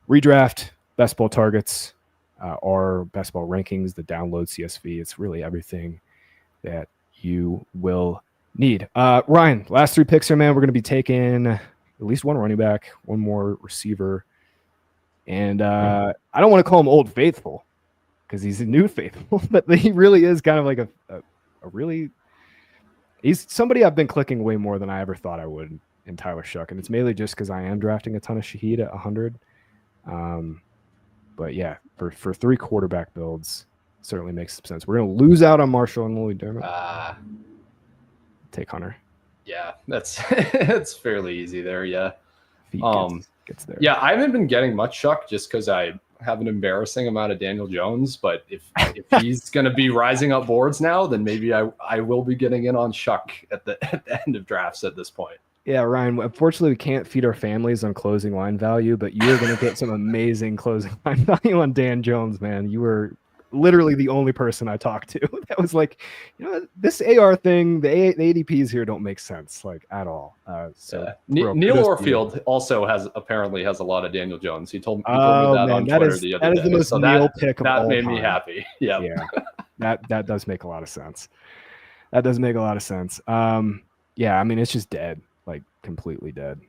redraft best ball targets, our best ball rankings, the download CSV. It's really everything that you will need. Ryan, last 3 picks here, man. We're going to be taking at least one running back, one more receiver, and I don't want to call him Old Faithful because he's a new faithful, but he really is kind of like a really, he's somebody I've been clicking way more than I ever thought I would in Tyler Shuck, and it's mainly just because I am drafting a ton of Shaheed at 100. But yeah, for 3 quarterback builds, certainly makes some sense. We're going to lose out on Marshall and Lloyd Dermott. Take Hunter. Yeah, that's it's fairly easy there. Yeah. Gets there. Yeah, I haven't been getting much Shuck just because I have an embarrassing amount of Daniel Jones. But if he's going to be rising up boards now, then maybe I will be getting in on Shuck at the end of drafts at this point. Yeah, Ryan, unfortunately, we can't feed our families on closing line value, but you're going to get some amazing closing line value on Dan Jones, man. You were literally the only person I talked to that was like, this AR thing, the ADPs here don't make sense, like, at all. Neil Orfield also apparently has a lot of Daniel Jones. He told me that on Twitter the other day. That is the most Neil pick of all time. That made me happy. Yeah. That does make a lot of sense. Yeah, I mean, it's just dead. Like completely dead.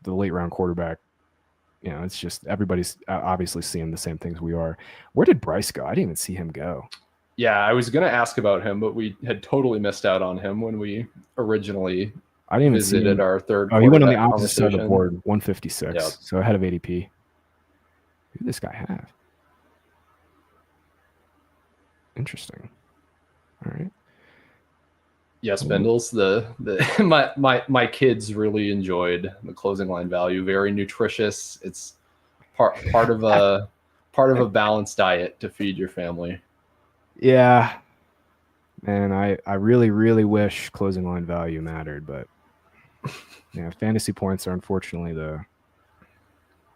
The late round quarterback, it's just everybody's obviously seeing the same things we are. Where did Bryce go? I didn't even see him go. Yeah, I was going to ask about him, but we had totally missed out on him when we originally visited our third. Oh, he went on the opposite side of the board, 156. Yep. So ahead of ADP. Who did this guy have? Interesting. All right. Yes, Bendels. My kids really enjoyed the closing line value. Very nutritious. It's part of a balanced diet to feed your family. Yeah, man. I really, really wish closing line value mattered, but yeah, fantasy points are unfortunately the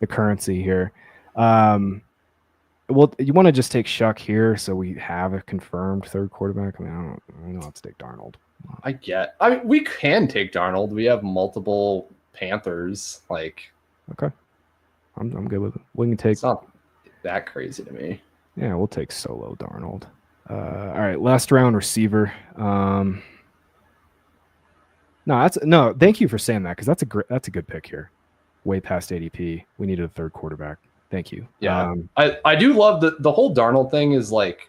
currency here. Well, you want to just take Shuck here, so we have a confirmed third quarterback. I mean, I don't know. Let's take Darnold. I mean, we can take Darnold. We have multiple Panthers. Like, okay, I'm good with it. We can take. It's not that crazy to me. Yeah, we'll take solo Darnold. All right, last round receiver. No. Thank you for saying that because that's a good pick here. Way past ADP. We needed a third quarterback. Thank you. Yeah, I do love the whole Darnold thing. Is like.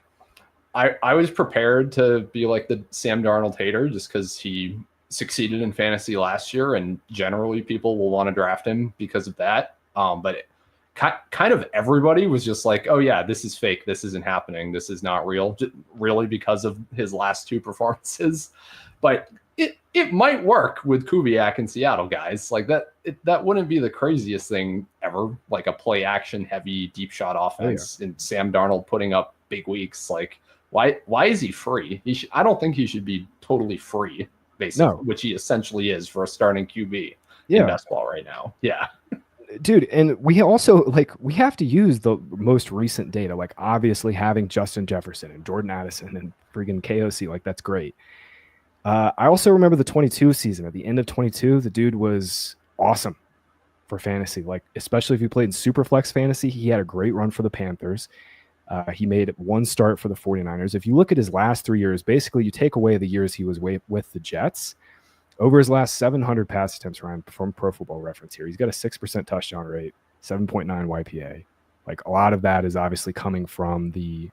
I was prepared to be like the Sam Darnold hater just because he succeeded in fantasy last year, and generally people will want to draft him because of that. But kind of everybody was just like, oh yeah, this is fake. This isn't happening. This is not real. Just really because of his last 2 performances. But it might work with Kubiak in Seattle, guys. Like that wouldn't be the craziest thing ever. Like a play action heavy deep shot offense and Sam Darnold putting up big weeks. Like, why is he free? I don't think he should be totally free, basically, which he essentially is for a starting QB in best ball right now. Yeah. Dude, and we also we have to use the most recent data. Like obviously having Justin Jefferson and Jordan Addison and freaking KOC, like that's great. I also remember the 22 season. At the end of 22, the dude was awesome for fantasy. Like especially if you played in Superflex fantasy, he had a great run for the Panthers. He made 1 start for the 49ers. If you look at his last 3 years, basically you take away the years he was with the Jets. Over his last 700 pass attempts, Ryan, from Pro Football Reference here, he's got a 6% touchdown rate, 7.9 YPA. Like a lot of that is obviously coming from the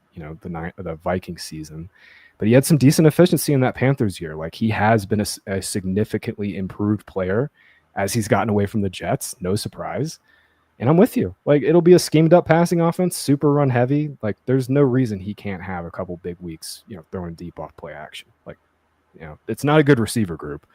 Vikings season, but he had some decent efficiency in that Panthers year. Like he has been a significantly improved player as he's gotten away from the Jets. No surprise. And I'm with you. Like it'll be a schemed up passing offense, super run heavy. Like there's no reason he can't have a couple big weeks, throwing deep off play action. Like, it's not a good receiver group.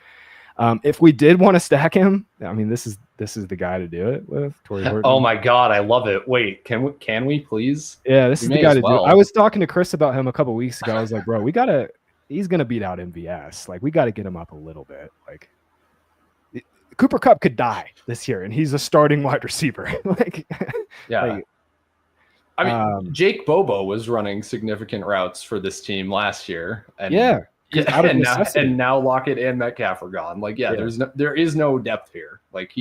If we did want to stack him, I mean, this is the guy to do it with. Torrey Horton. Oh my God, I love it. Wait, can we please? Yeah, this is the guy to do it. I was talking to Chris about him a couple weeks ago. I was like, bro, we gotta he's gonna beat out MVS. Like we got to get him up a little bit. Like Cooper Kupp could die this year, and he's a starting wide receiver. Like Yeah. like, I mean, Jake Bobo was running significant routes for this team last year, and out of necessity. now Lockett and Metcalf are gone. Like, there is no depth here. Like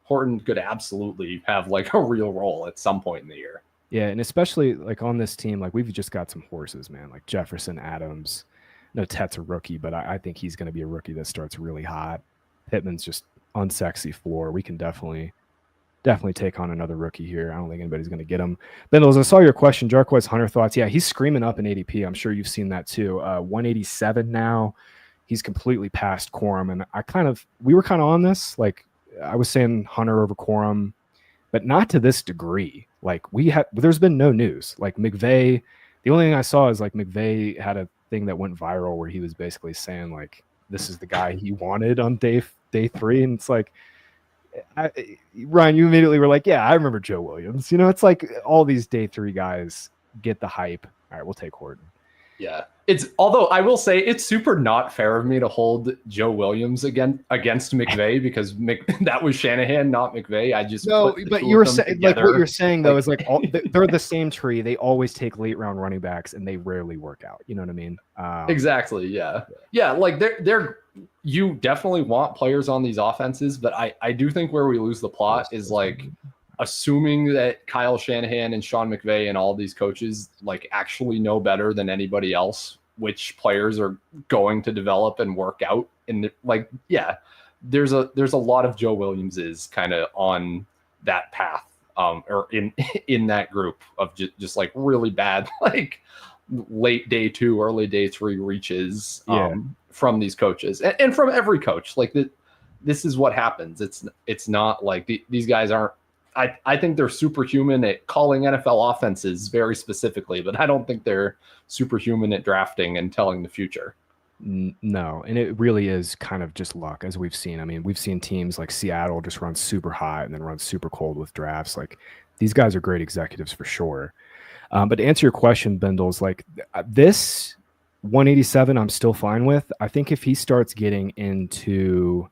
Horton could absolutely have like a real role at some point in the year. Yeah, and especially like on this team, like we've just got some horses, man. Like Jefferson, Adams. No, Tet's a rookie, but I think he's going to be a rookie that starts really hot. Pittman's just unsexy floor. We can definitely take on another rookie here. I don't think anybody's going to get him. Bendels, I saw your question. Jarquez Hunter thoughts. Yeah, he's screaming up in ADP. I'm sure you've seen that too. 187 now. He's completely past Corum. And we were kind of on this. Like I was saying Hunter over Corum, but not to this degree. Like there's been no news. Like McVay, the only thing I saw is like McVay had a thing that went viral where he was basically saying like, this is the guy he wanted on day 3. And it's like, Ryan, you immediately were like, yeah, I remember Joe Williams. You know, it's like all these day 3 guys get the hype. All right, we'll take Horton. Yeah. Although I will say it's super not fair of me to hold Joe Williams against McVay because that was Shanahan, not McVay. I just but you were saying like what you're saying though is like they're the same tree. They always take late round running backs and they rarely work out. You know what I mean? Exactly. Yeah. Like they're you definitely want players on these offenses, but I do think where we lose the plot is like assuming that Kyle Shanahan and Sean McVay and all these coaches like actually know better than anybody else which players are going to develop and work out. And there's a lot of Joe Williamses kind of on that path, or in that group of just like really bad, like late day 2, early day 3 reaches from these coaches and from every coach. Like this is what happens. It's not like these guys aren't. I think they're superhuman at calling NFL offenses very specifically, but I don't think they're superhuman at drafting and telling the future. No, and it really is kind of just luck, as we've seen. I mean, we've seen teams like Seattle just run super hot and then run super cold with drafts. Like these guys are great executives for sure. But to answer your question, Bendels, like this 187, I'm still fine with. I think if he starts getting into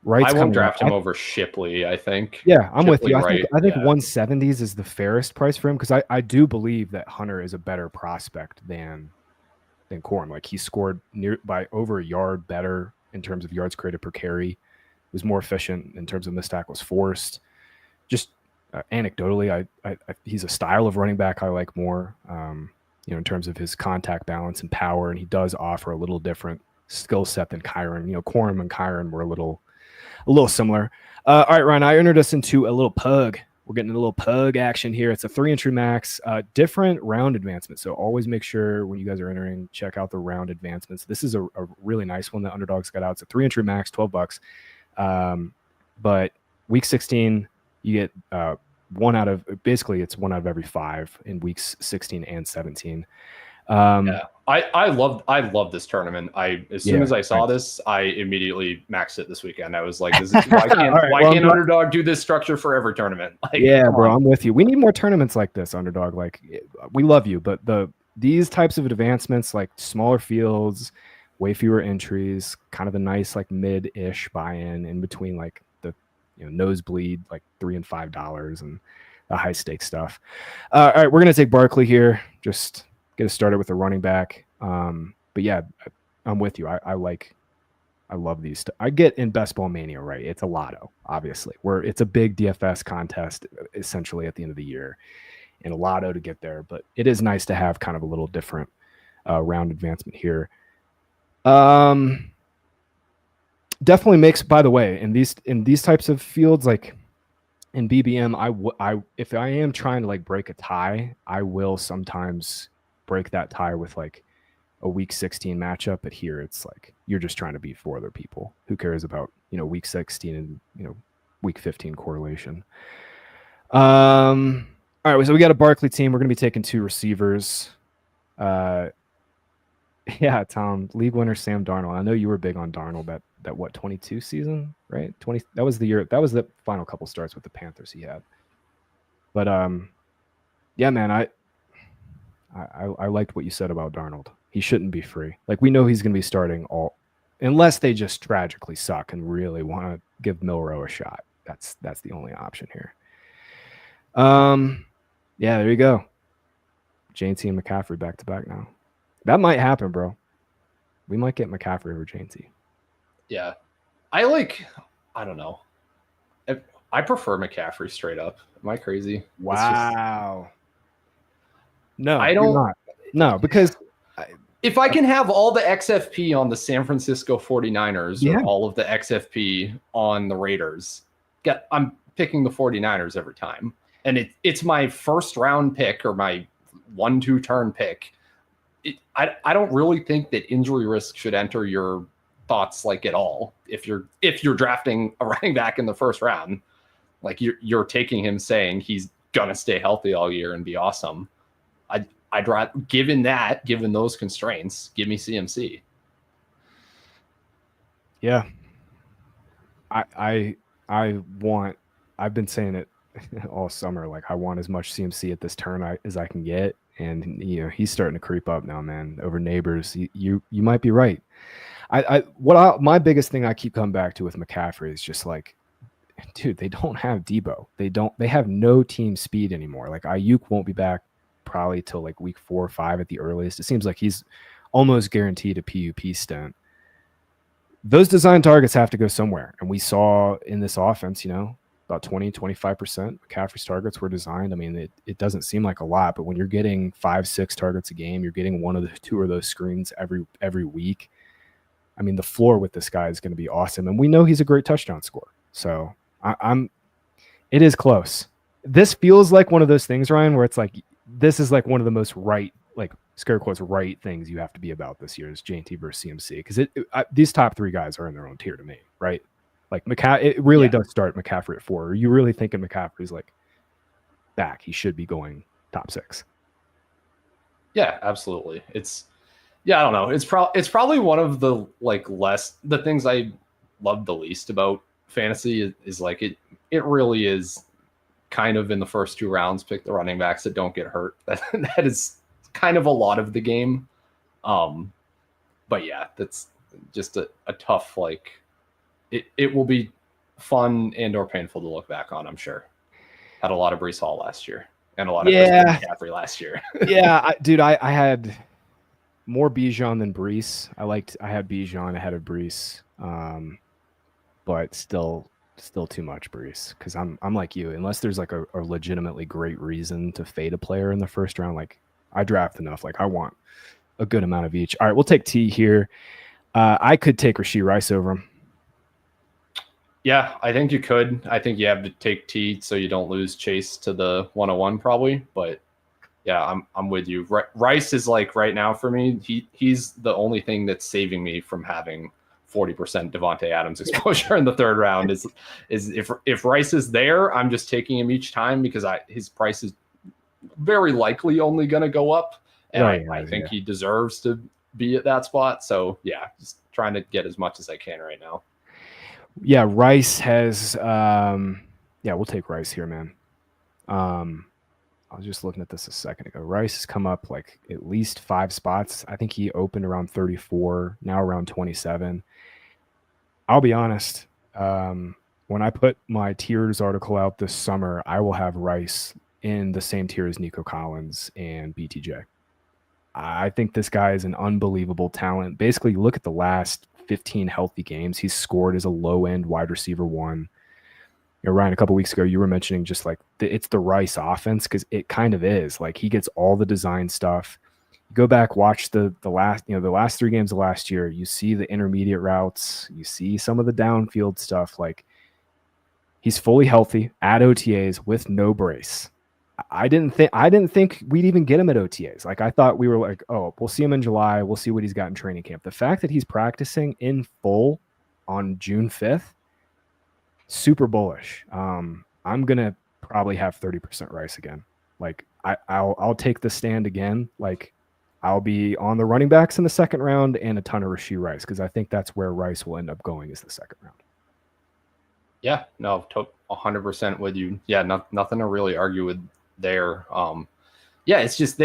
I won't draft him over Shipley, I think. Yeah, I'm with you. I think 170s is the fairest price for him because I do believe that Hunter is a better prospect than Corum. Like he scored by over a yard better in terms of yards created per carry. Was more efficient in terms of missed tackles forced. Just anecdotally, he's a style of running back I like more. In terms of his contact balance and power, and he does offer a little different skill set than Kyron. Corum and Kyron were a little similar. All right, Ryan, I entered us into a little pug. We're getting a little pug action here. It's a 3-entry max, different round advancement. So always make sure when you guys are entering, check out the round advancements. This is a really nice one that Underdog's got out. It's a 3-entry max, $12. But week 16, you get one out of every 5 in weeks 16 and 17. I love this tournament. As soon as I saw this, I immediately maxed it this weekend. I was like, why can't Underdog do this structure for every tournament? Like, bro, I'm with you. We need more tournaments like this, Underdog. Like, we love you, but these types of advancements, like smaller fields, way fewer entries, kind of a nice like mid-ish buy-in in between like the nosebleed like $3 and $5 and the high stakes stuff. All right, we're gonna take Barkley here. Just get us started with a running back. But yeah, I'm with you. I love these. I get in Best Ball Mania, right? It's a lotto, obviously, where it's a big DFS contest essentially at the end of the year and a lotto to get there. But it is nice to have kind of a little different round advancement here. Definitely makes, by the way, in these types of fields, like in BBM, if I am trying to like break a tie, I will sometimes break that tie with like a week 16 matchup. But here it's like you're just trying to beat 4 other people. Who cares about week 16 and week 15 correlation? All right, so we got a Barkley team. We're gonna be taking 2 receivers. Yeah, Tom, league winner Sam Darnold. I know you were big on Darnold that 22 season, right? 20. That was the year. That was the final couple starts with the Panthers he had. But yeah, man, I liked what you said about Darnold. He shouldn't be free. Like, we know he's going to be starting all, unless they just tragically suck and really want to give Milrow a shot. That's the only option here. Yeah, there you go. Jainty and McCaffrey back to back now. That might happen, bro. We might get McCaffrey over Jainty. Yeah. I don't know. I prefer McCaffrey straight up. Am I crazy? Wow. No, I you're don't. not. No, because If I can have all the XFP on the San Francisco 49ers Yeah. or all of the XFP on the Raiders, I'm picking the 49ers every time. And it's my first round pick or my 1-2 turn pick. I don't really think that injury risk should enter your thoughts like at all. If you're drafting a running back in the first round, like you're taking him saying he's gonna stay healthy all year and be awesome. I'd rather, given those constraints, give me CMC. Yeah. I've been saying it all summer. Like, I want as much CMC at this turn as I can get. And, he's starting to creep up now, man, over Neighbors. You might be right. My biggest thing I keep coming back to with McCaffrey is just like, dude, they don't have Debo. They have no team speed anymore. Like, Ayuk won't be back probably till like week 4 or 5 at the earliest. It seems like he's almost guaranteed a PUP stint. Those design targets have to go somewhere. And we saw in this offense, about 20-25% McCaffrey's targets were designed. I mean, it doesn't seem like a lot, but when you're getting 5-6 targets a game, you're getting 1 of the 2 of those screens every week. I mean, the floor with this guy is going to be awesome. And we know he's a great touchdown scorer. So it is close. This feels like one of those things, Ryan, where it's like, this is like one of the most right, like, scare quotes, right things you have to be about this year is JT versus CMC. Because these top 3 guys are in their own tier to me, right? Like, it really does start McCaffrey at 4. Are you really thinking McCaffrey's like back? He should be going top 6. Yeah, absolutely. I don't know. It's probably one of the the things I love the least about fantasy is like it really is kind of in the first 2 rounds pick the running backs that don't get hurt. That is kind of a lot of the game. But yeah, that's just a tough, like, it will be fun and or painful to look back on, I'm sure. Had a lot of Breece Hall last year and a lot of Christian McCaffrey last year. Yeah, dude, I had more Bijan than Breece. I had Bijan ahead of Breece. But still too much Breece, because I'm like you. Unless there's like a legitimately great reason to fade a player in the first round, like, I draft enough. Like, I want a good amount of each. All right, we'll take T here. I could take Rashee Rice over him. Yeah, I think you could. I think you have to take T so you don't lose Chase to the 101 probably. But yeah, I'm with you. Rice is like right now for me. He's the only thing that's saving me from having 40% Devontae Adams exposure in the 3rd round. Is if Rice is there, I'm just taking him each time because his price is very likely only going to go up, and I think he deserves to be at that spot. So yeah, just trying to get as much as I can right now. Yeah, Rice has we'll take Rice here, man. I was just looking at this a second ago. Rice has come up like at least 5 spots. I think he opened around 34, now around 27. I'll be honest. When I put my tiers article out this summer, I will have Rice in the same tier as Nico Collins and BTJ. I think this guy is an unbelievable talent. Basically, look at the last 15 healthy games. He's scored as a low-end wide receiver 1. Ryan, a couple weeks ago, you were mentioning just like it's the Rice offense, because it kind of is. Like, he gets all the design stuff. You go back, watch the last 3 games of last year. You see the intermediate routes. You see some of the downfield stuff. Like, he's fully healthy at OTAs with no brace. I didn't think we'd even get him at OTAs. Like, I thought we were like, oh, we'll see him in July. We'll see what he's got in training camp. The fact that he's practicing in full on June 5th, super bullish. I'm gonna probably have 30% Rice again. Like, I'll take the stand again. Like, I'll be on the running backs in the 2nd round and a ton of Rashee Rice, because I think that's where Rice will end up going, is the 2nd round. Yeah, no, 100% with you. Yeah, nothing to really argue with there. Yeah, it's just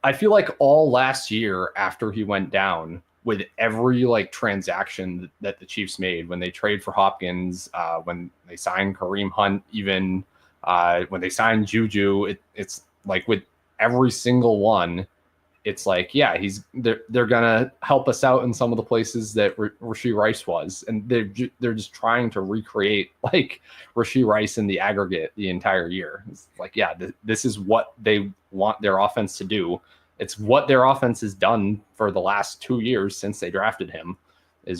I feel like all last year after he went down, with every like transaction that the Chiefs made, when they trade for Hopkins, when they signed Kareem Hunt, even when they signed Juju, it's like with every single one, it's like, yeah, they're gonna help us out in some of the places that Rashee Rice was, and they're just trying to recreate like Rashee Rice in the aggregate the entire year. It's like, yeah, this is what they want their offense to do. It's what their offense has done for the last 2 years since they drafted him.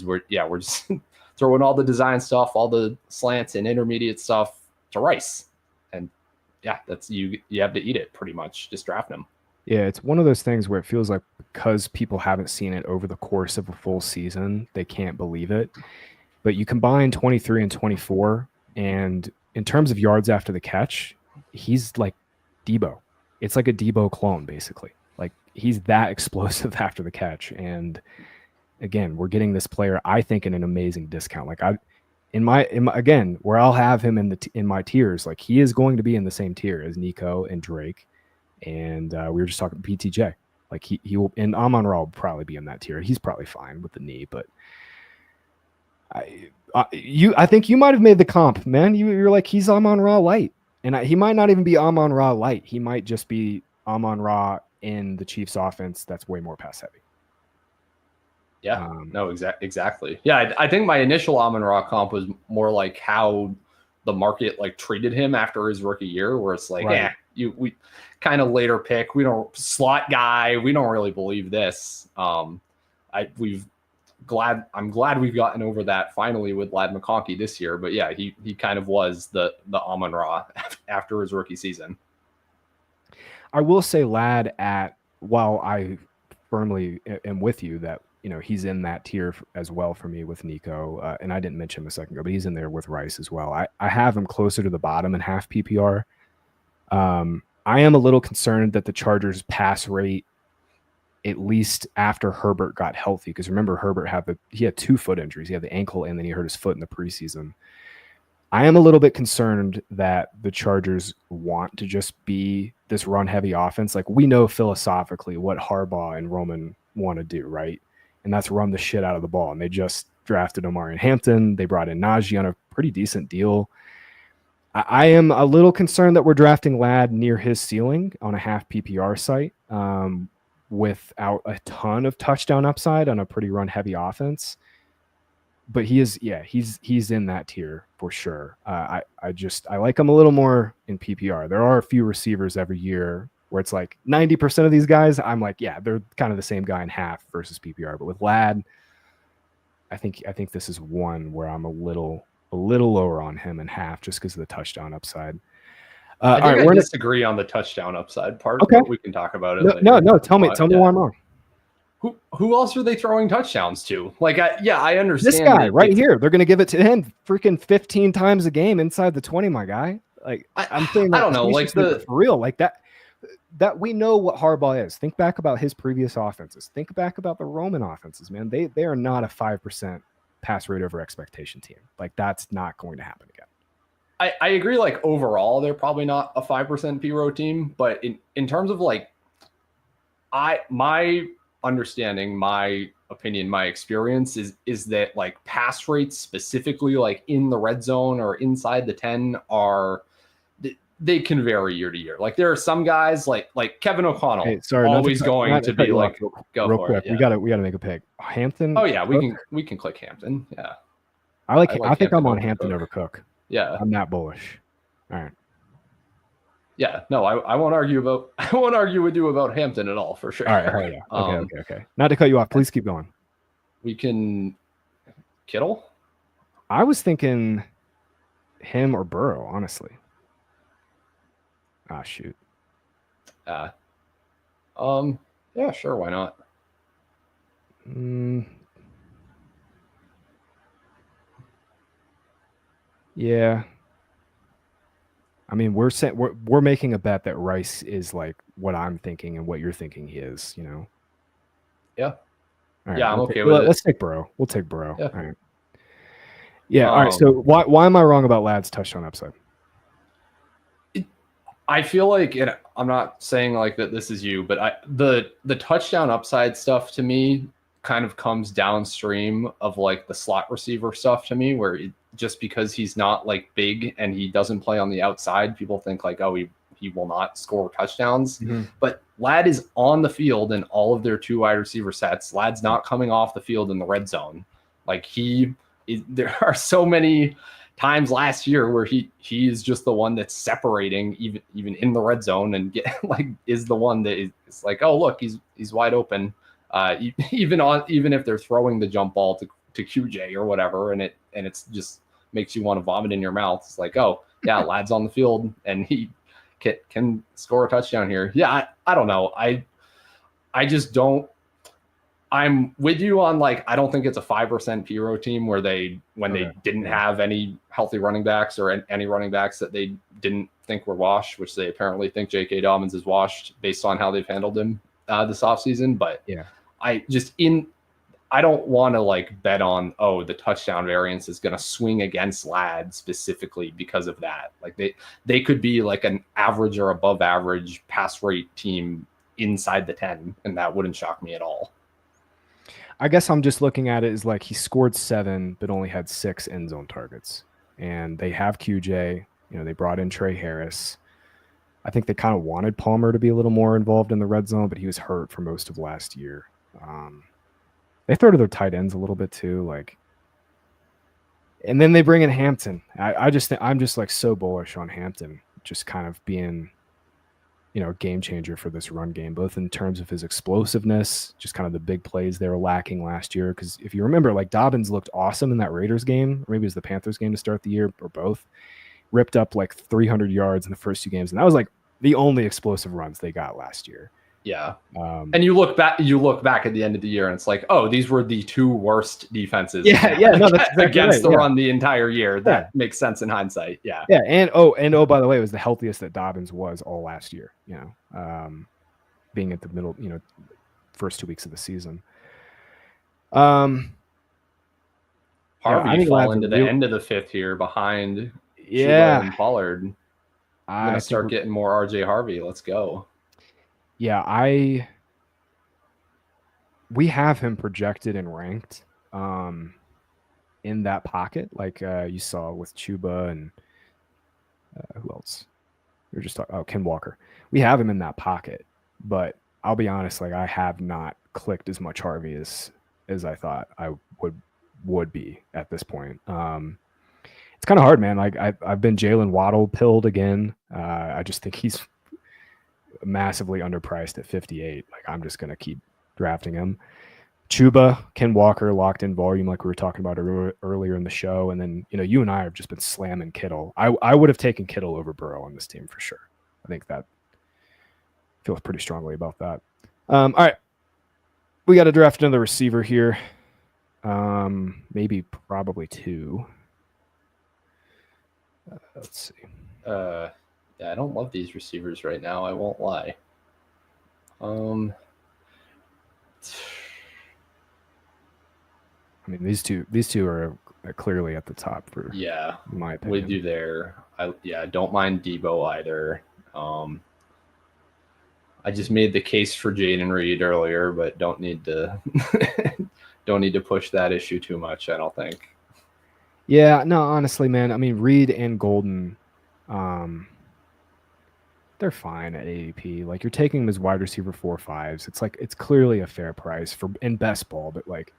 We're just throwing all the design stuff, all the slants and intermediate stuff to Rice, and yeah, that's you have to eat it pretty much. Just draft him. Yeah, it's one of those things where it feels like because people haven't seen it over the course of a full season, they can't believe it. But you combine 23 and 24, and in terms of yards after the catch, he's like Debo. It's like a Debo clone, basically. Like he's that explosive after the catch. And again, we're getting this player, I think, in an amazing discount. Like in my again, where I'll have him in my tiers, like he is going to be in the same tier as Nico and Drake. And we were just talking PTJ. Like he will, and Amon-Ra will probably be in that tier. He's probably fine with the knee, but I think you might have made the comp, man. You're like, he's Amon-Ra light, and he might not even be Amon-Ra light. He might just be Amon-Ra in the Chiefs offense that's way more pass heavy. Yeah, no, exactly. Yeah, I think my initial Amon-Ra comp was more like how the market like treated him after his rookie year, where it's like, right. We kind of later pick. We don't slot guy. We don't really believe this. I'm glad we've gotten over that finally with Ladd McConkey this year. But yeah, he kind of was the Amon-Ra after his rookie season. I will say Ladd while I firmly am with you that, you know, he's in that tier as well for me with Nico. And I didn't mention him a second ago, but he's in there with Rice as well. I have him closer to the bottom in half PPR. I am a little concerned that the Chargers pass rate, at least after Herbert got healthy, because remember Herbert he had 2 foot injuries. He had the ankle and then he hurt his foot in the preseason. I am a little bit concerned that the Chargers want to just be this run heavy offense. Like we know philosophically what Harbaugh and Roman want to do, right? And that's run the shit out of the ball. And they just drafted Omarion Hampton. They brought in Najee on a pretty decent deal. I am a little concerned that we're drafting Ladd near his ceiling on a half PPR site without a ton of touchdown upside on a pretty run heavy offense. But he's in that tier for sure. I like him a little more in PPR. There are a few receivers every year where it's like 90% of these guys, I'm like, yeah, they're kind of the same guy in half versus PPR. But with Ladd, I think this is one where I'm a little lower on him in half just because of the touchdown upside. I think I disagree on the touchdown upside part. Okay, but we can talk about it. No. Tell me why I'm wrong. Who else are they throwing touchdowns to? Like, I understand this guy right here. They're going to give it to him freaking 15 times a game inside the 20, my guy. Like, I'm saying, I don't know, like for real, like that we know what Harbaugh is. Think back about his previous offenses. Think back about the Roman offenses, man. They are not a 5% pass rate over expectation team. Like, that's not going to happen again. I agree. Like overall, they're probably not a 5% PRO team, but in terms of like, my understanding, my opinion, my experience is that like pass rates specifically like in the red zone or inside the 10 they can vary year to year. Like there are some guys like Kevin O'Connell, always going to be like, go for it. Yeah. We gotta make a pick. Hampton. Oh yeah, we can click Hampton. Yeah, I think I'm on Hampton over Cook. Yeah, I'm not bullish. All right. Yeah, no, I won't argue with you about Hampton at all, for sure. All right, yeah. Okay. Not to cut you off, please keep going. We can Kittle? I was thinking him or Burrow, honestly. Ah, shoot. Yeah, sure, why not? Yeah. I mean, we're making a bet that Rice is like what I'm thinking and what you're thinking he is, you know? Yeah. All right, I'm okay with it. Let's take Burrow. We'll take Burrow. Yeah. All right. Yeah. All right. So why am I wrong about Ladd's touchdown upside? I feel like, and I'm not saying like that this is you, but the touchdown upside stuff to me kind of comes downstream of like the slot receiver stuff to me, where just because he's not like big and he doesn't play on the outside, people think like, oh, he will not score touchdowns. Mm-hmm. But Ladd is on the field in all of their 2 wide receiver sets. Ladd's not coming off the field in the red zone. Like there are so many times last year where he is just the one that's separating even in the red zone and is the one that is like, oh look, he's wide open. Even if they're throwing the jump ball to QJ or whatever, and it's just makes you want to vomit in your mouth. It's like, oh yeah, Ladd's on the field and he can score a touchdown here. Yeah, I don't know. I just don't. I'm with you on like, I don't think it's a 5% Piro team where they didn't have any healthy running backs or any running backs that they didn't think were washed, which they apparently think J.K. Dobbins is washed based on how they've handled him this offseason. But yeah, I don't want to like bet on, oh, the touchdown variance is going to swing against Ladd specifically because of that. Like they could be like an average or above average pass rate team inside the 10, and that wouldn't shock me at all. I guess I'm just looking at it as like he scored 7, but only had 6 end zone targets. And they have QJ. They brought in Trey Harris. I think they kind of wanted Palmer to be a little more involved in the red zone, but he was hurt for most of last year. They throw to their tight ends a little bit too, and then they bring in Hampton. I just think I'm just like so bullish on Hampton, just kind of being a game changer for this run game, both in terms of his explosiveness, just kind of the big plays they were lacking last year. Because if you remember, like Dobbins looked awesome in that Raiders game, or maybe it was the Panthers game to start the year, or both. Ripped up like 300 yards in the first 2 games, and that was like the only explosive runs they got last year. Yeah. And you look back at the end of the year and it's like, oh, these were the 2 worst defenses no, that's exactly against right. the run the entire year. That makes sense in hindsight. Yeah. Yeah. And by the way, it was the healthiest that Dobbins was all last year, being at the middle, first 2 weeks of the season. Harvey fall into the end of the 5th here behind Chuba and Pollard. I'm going to start getting more RJ Harvey. Let's go. Yeah, we have him projected and ranked in that pocket, like you saw with Chuba and who else? We were just talking. Oh, Ken Walker. We have him in that pocket, but I'll be honest, like I have not clicked as much Harvey as I thought I would be at this point. It's kind of hard, man. Like I've been Jalen Waddle pilled again. I just think he's massively underpriced at 58. Like I'm just going to keep drafting him. Chuba, Ken Walker, locked in volume like we were talking about earlier in the show. And then, you and I have just been slamming Kittle. I would have taken Kittle over Burrow on this team for sure. I think that feels pretty strongly about that. All right. We got to draft another receiver here. Probably 2. Let's see. Yeah, I don't love these receivers right now. I won't lie. I mean, these two are clearly at the top for my opinion. With you there. I don't mind Debo either. I just made the case for Jaden Reed earlier, but don't need to push that issue too much, I don't think. Yeah, no, honestly, man. I mean, Reed and Golden, they're fine at ADP. Like you're taking them as wide receiver 4-5s. It's like it's clearly a fair price in best ball, but like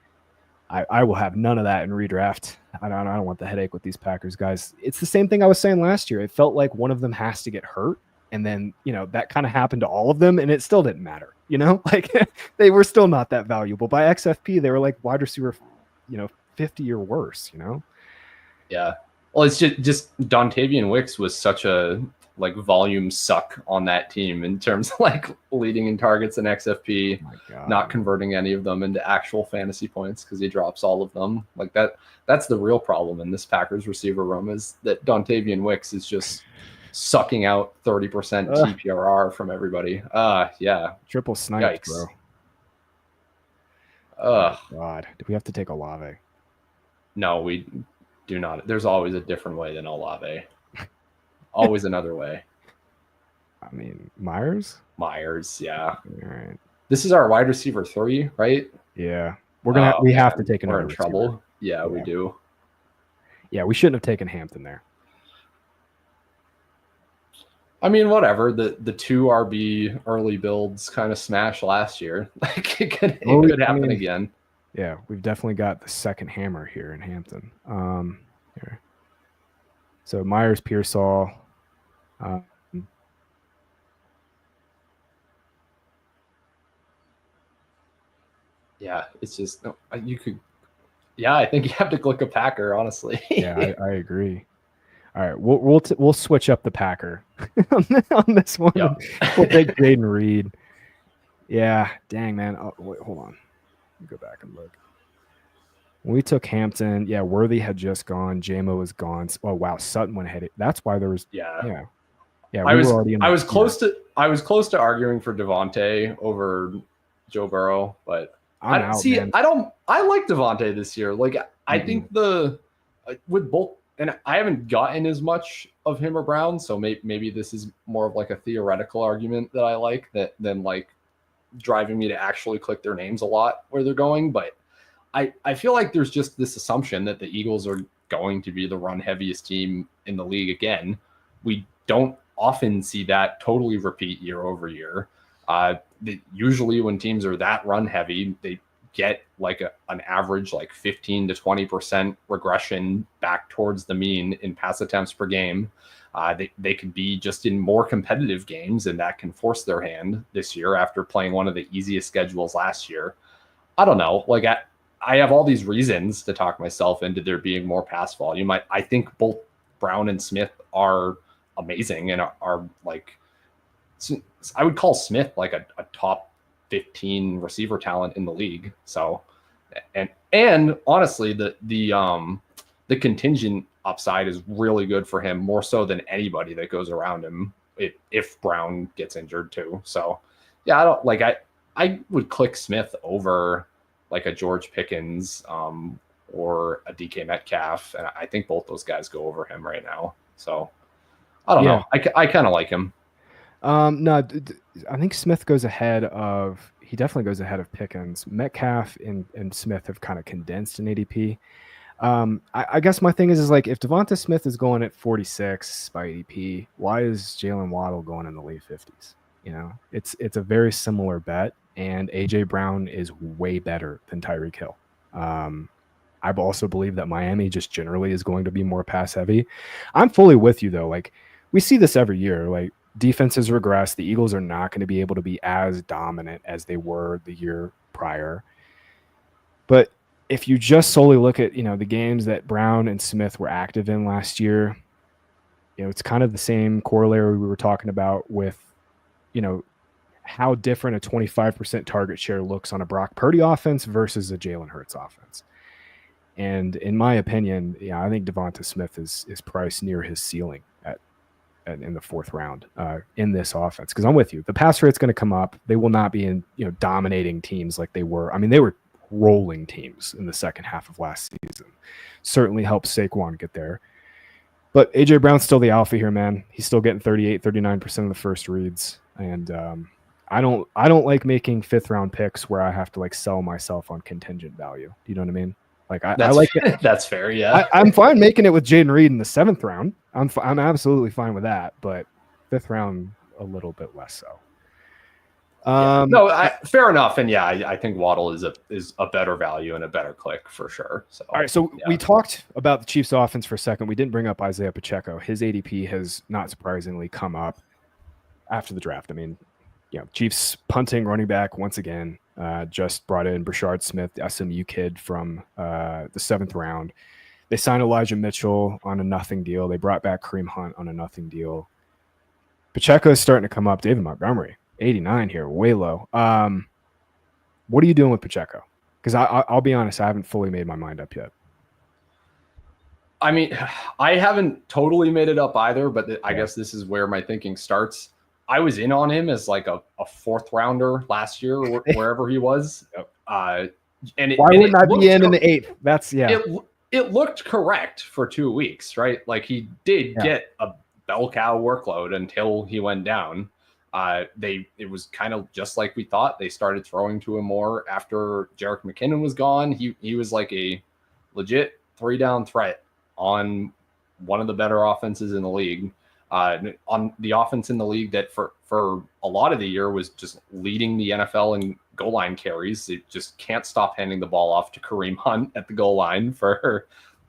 I will have none of that in redraft. I don't want the headache with these Packers guys. It's the same thing I was saying last year. It felt like one of them has to get hurt, and then that kind of happened to all of them, and it still didn't matter. Like they were still not that valuable. By XFP, they were like wide receiver, 50 or worse. Yeah. Well, it's just Dontavian Wicks was such a volume suck on that team in terms of leading in targets and XFP, not converting any of them into actual fantasy points because he drops all of them. That's the real problem in this Packers receiver room, is that Dontavian Wicks is just sucking out 30% TPRR from everybody. Yeah. Triple snipes, bro. Oh, God. Do we have to take Olave? No, we do not. There's always a different way than Olave. Always another way. I mean, Myers. Yeah. All right. This is our wide receiver 3, right? Yeah, we have to take We're another in receiver. trouble. Yeah, we do. Yeah, we shouldn't have taken Hampton there. I mean, whatever. The 2 RB early builds kind of smashed last year. Like it could happen again. Yeah, we've definitely got the second hammer here in Hampton. Here. So Myers, Pearsall. Yeah, it's just you could. Yeah, I think you have to click a Packer, honestly. Yeah, I agree. All right, we'll switch up the Packer on this one. Yep. We'll take Jaden Reed. Yeah, dang man. Oh, wait, hold on. Go back and look. When we took Hampton, yeah, Worthy had just gone. JMO was gone. Oh wow, Sutton went ahead. That's why there was. Yeah. I was close to arguing for Devontae over Joe Burrow, but I like Devontae this year. Like I think with both, and I haven't gotten as much of him or Brown, so maybe this is more of like a theoretical argument that I like than like driving me to actually click their names a lot where they're going. But I feel like there's just this assumption that the Eagles are going to be the run heaviest team in the league again. We don't often see that totally repeat year over year. Usually when teams are that run heavy, they get like an average like 15 to 20% regression back towards the mean in pass attempts per game. They could be just in more competitive games, and that can force their hand this year after playing one of the easiest schedules last year. I don't know. Like I have all these reasons to talk myself into there being more pass volume. I think both Brown and Smith are amazing and are like, I would call Smith like a top 15 receiver talent in the league. So, and honestly, the contingent upside is really good for him, more so than anybody that goes around him if Brown gets injured too. So yeah, I would click Smith over like a George Pickens or a DK Metcalf, and I think both those guys go over him right now. So I don't know. I kind of like him. No, I think Smith goes ahead of. He definitely goes ahead of Pickens. Metcalf and Smith have kind of condensed in ADP. I guess my thing is like if Devonta Smith is going at 46 by ADP, why is Jalen Waddle going in the late 50s? You know, it's a very similar bet, and AJ Brown is way better than Tyreek Hill. I also believe that Miami just generally is going to be more pass heavy. I'm fully with you though. Like we see this every year. Like defenses regress. The Eagles are not going to be able to be as dominant as they were the year prior. But if you just solely look at, the games that Brown and Smith were active in last year, it's kind of the same corollary we were talking about with, how different a 25% target share looks on a Brock Purdy offense versus a Jalen Hurts offense. And in my opinion, I think Devonta Smith is priced near his ceiling in the fourth round in this offense. Because I'm with you. The pass rate's going to come up. They will not be in dominating teams like they were. I mean, they were rolling teams in the second half of last season. Certainly helped Saquon get there. But AJ Brown's still the alpha here, man. He's still getting 38, 39% of the first reads. And I don't like making fifth round picks where I have to like sell myself on contingent value. Do you know what I mean? Like I like it. That's fair. Yeah. I'm fine making it with Jaden Reed in the seventh round. I'm absolutely fine with that, but fifth round a little bit less so. Fair enough. And yeah, I think Waddle is a better value and a better click for sure. So all right. So we talked about the Chiefs offense for a second. We didn't bring up Isaiah Pacheco. His ADP has not surprisingly come up after the draft. I mean, Chiefs punting running back once again, just brought in Brashard Smith, the SMU kid from the seventh round. They signed Elijah Mitchell on a nothing deal. They brought back Kareem Hunt on a nothing deal. Pacheco is starting to come up. David Montgomery, 89 here, way low. What are you doing with Pacheco? Because I'll be honest, I haven't fully made my mind up yet. I mean, I haven't totally made it up either, but I guess this is where my thinking starts. I was in on him as like a fourth rounder last year, wherever he was. Why wouldn't I be in the eighth? That's It looked correct for 2 weeks, right? Like he did get a bell cow workload until he went down. It was kind of just like we thought. They started throwing to him more after Jerick McKinnon was gone. He was like a legit 3-down threat on one of the better offenses in the league. On the offense in the league that for a lot of the year was just leading the NFL in goal line carries. It just can't stop handing the ball off to Kareem Hunt at the goal line for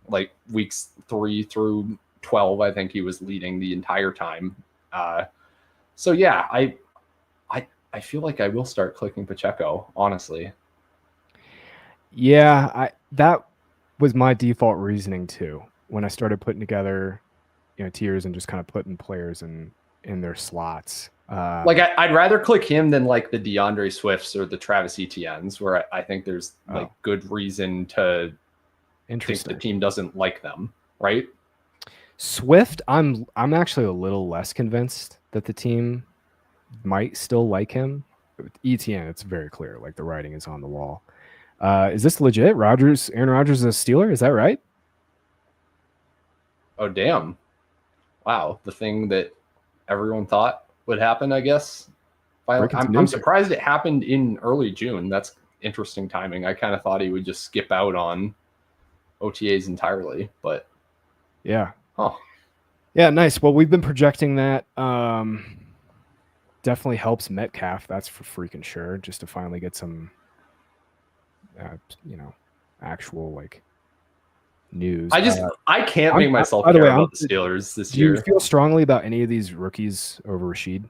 like weeks 3 through 12. I think he was leading the entire time. So yeah, I feel like I will start clicking Pacheco, honestly. Yeah, that was my default reasoning too when I started putting together, tiers and just kind of putting players in their slots. Like I'd rather click him than like the DeAndre Swifts or the Travis Etiennes, where I think there's like good reason to think the team doesn't like them, right? Swift, I'm actually a little less convinced that the team might still like him. With Etienne, it's very clear, like the writing is on the wall. Is this legit? Aaron Rodgers is a Steeler? Is that right? Oh, damn. Wow. The thing that everyone thought would happen, I guess. I'm surprised it happened in early June. That's interesting timing. I kind of thought he would just skip out on OTAs entirely, but yeah. Oh. Yeah, nice. Well, we've been projecting that. Definitely helps Metcalf. That's for freaking sure. Just to finally get some, actual like news. I can't make myself care about the Steelers this year. Do you feel strongly about any of these rookies over Rashid?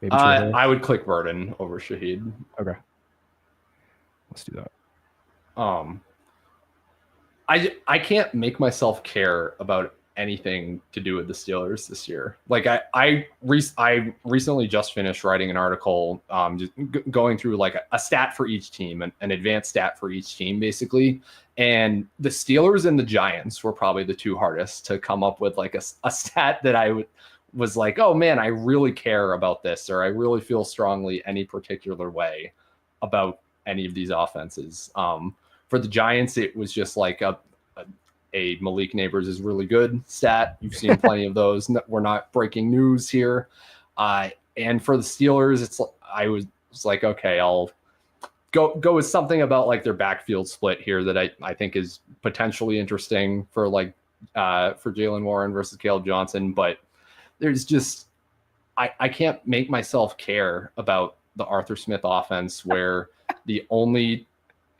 Maybe I would click Burden over Shaheed. Okay, let's do that. I can't make myself care about anything to do with the Steelers this year. Like I recently just finished writing an article, just going through like a stat for each team, an advanced stat for each team, basically. And the Steelers and the Giants were probably the two hardest to come up with, like a stat that I was like, oh man, I really care about this, or I really feel strongly any particular way about any of these offenses. For the Giants, it was just like a Malik Neighbors is really good stat. You've seen plenty of those. We're not breaking news here. And for the Steelers, I was like, okay, I'll go with something about like their backfield split here that I think is potentially interesting for like for Jalen Warren versus Caleb Johnson. But there's just I can't make myself care about the Arthur Smith offense where the only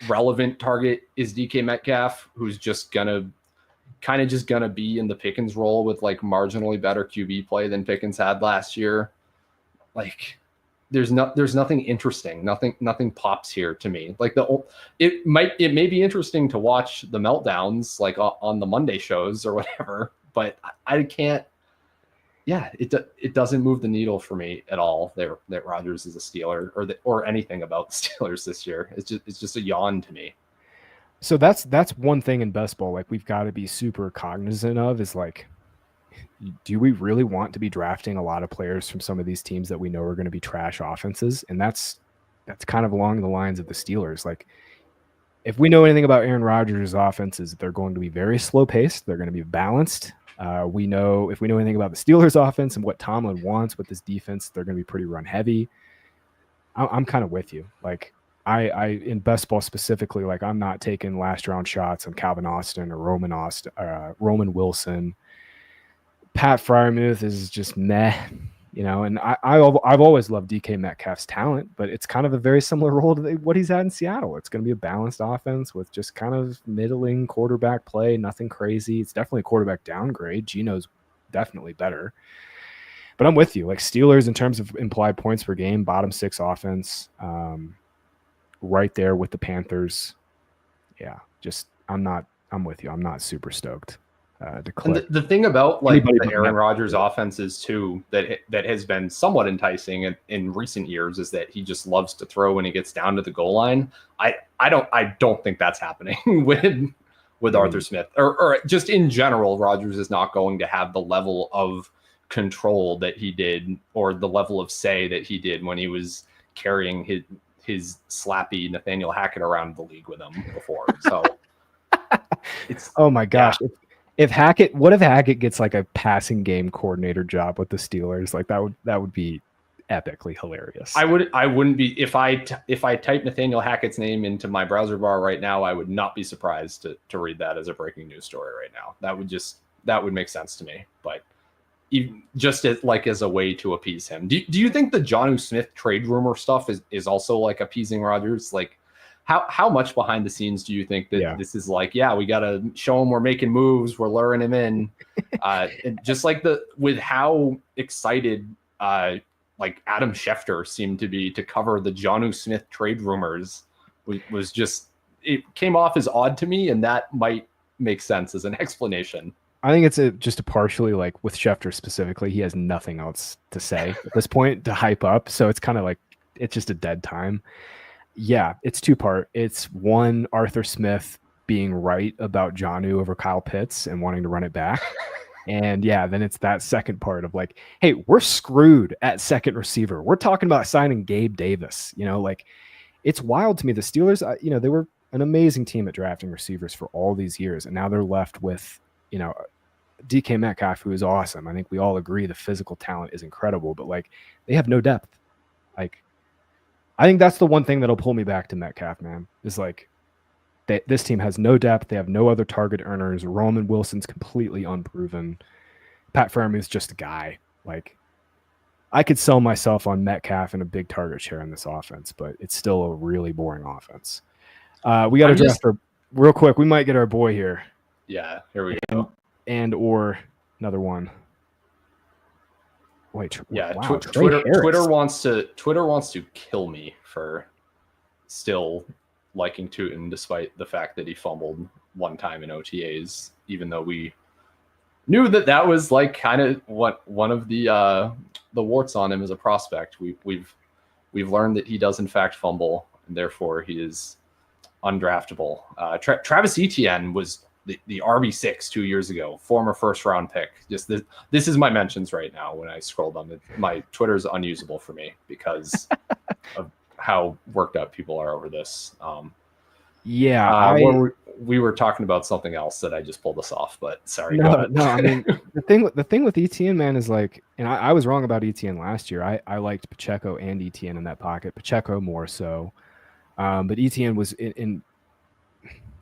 relevant target is DK Metcalf, who's just gonna be in the Pickens role with like marginally better QB play than Pickens had last year. Like there's nothing interesting. Nothing pops here to me. Like it may be interesting to watch the meltdowns like on the Monday shows or whatever, but I can't. Yeah, it doesn't move the needle for me at all that Rodgers is a Steeler or anything about the Steelers this year. It's just a yawn to me. So that's one thing in best ball, like we've got to be super cognizant of, is like, do we really want to be drafting a lot of players from some of these teams that we know are going to be trash offenses? And that's kind of along the lines of the Steelers. Like, if we know anything about Aaron Rodgers' offenses, they're going to be very slow paced. They're going to be balanced. If we know anything about the Steelers' offense and what Tomlin wants with this defense, they're going to be pretty run heavy. I'm kind of with you. Like, I in best ball specifically, like I'm not taking last round shots on Calvin Austin or Roman Wilson. Pat Freiermuth is just meh, and I've always loved DK Metcalf's talent, but it's kind of a very similar role to what he's had in Seattle. It's going to be a balanced offense with just kind of middling quarterback play, nothing crazy. It's definitely a quarterback downgrade. Gino's definitely better. But I'm with you. Like Steelers in terms of implied points per game, bottom 6 offense, right there with the Panthers. Yeah, I'm with you. I'm not super stoked. And the thing about like the Aaron Rodgers offenses too that has been somewhat enticing in recent years is that he just loves to throw when he gets down to the goal line. I don't think that's happening with Arthur Smith or just in general. Rodgers is not going to have the level of control that he did, or the level of say that he did when he was carrying his slappy Nathaniel Hackett around the league with him before. So it's oh my gosh. Yeah. If Hackett gets like a passing game coordinator job with the Steelers, like that would be epically hilarious. I wouldn't be if I type Nathaniel Hackett's name into my browser bar right now. I would not be surprised to read that as a breaking news story right now. That would make sense to me. But even just as a way to appease him. Do you think the Jonnu Smith trade rumor stuff is also like appeasing Rodgers? Like how much behind the scenes do you think that this is like? Yeah, we got to show him we're making moves, we're luring him in, and just like with how excited like Adam Schefter seemed to be to cover the Jonnu Smith trade rumors was just, it came off as odd to me, and that might make sense as an explanation. I think it's just a partially like with Schefter specifically, he has nothing else to say at this point to hype up. So it's kind of like, it's just a dead time. Yeah, it's two-part. It's one, Arthur Smith being right about Jonnu over Kyle Pitts and wanting to run it back. And yeah, then it's that second part of like, hey, we're screwed at second receiver. We're talking about signing Gabe Davis. Like it's wild to me. The Steelers, they were an amazing team at drafting receivers for all these years. And now they're left with, DK Metcalf, who is awesome. I think we all agree the physical talent is incredible, but like they have no depth. Like, I think that's the one thing that'll pull me back to Metcalf, man, is like this team has no depth. They have no other target earners. Roman Wilson's completely unproven. Pat Freiermuth's just a guy. Like, I could sell myself on Metcalf and a big target share in this offense, but it's still a really boring offense. We got to draft real quick. We might get our boy here. Yeah, here we go. And or another one. Wait, yeah. Wow, Twitter wants to kill me for still liking Tootin, despite the fact that he fumbled one time in OTAs, even though we knew that was like kind of one of the warts on him as a prospect. We've learned that he does in fact fumble, and therefore he is undraftable. Travis Etienne was the RB6 2 years ago, former first round pick. Just this is my mentions right now. When I scrolled on my Twitter's unusable for me because of how worked up people are over this. We were talking about something else that I just pulled us off, but sorry. No. I mean, the thing with Etienne, man, is like, and I was wrong about Etienne last year. I liked Pacheco and Etienne in that pocket. Pacheco more so, but Etienne was in.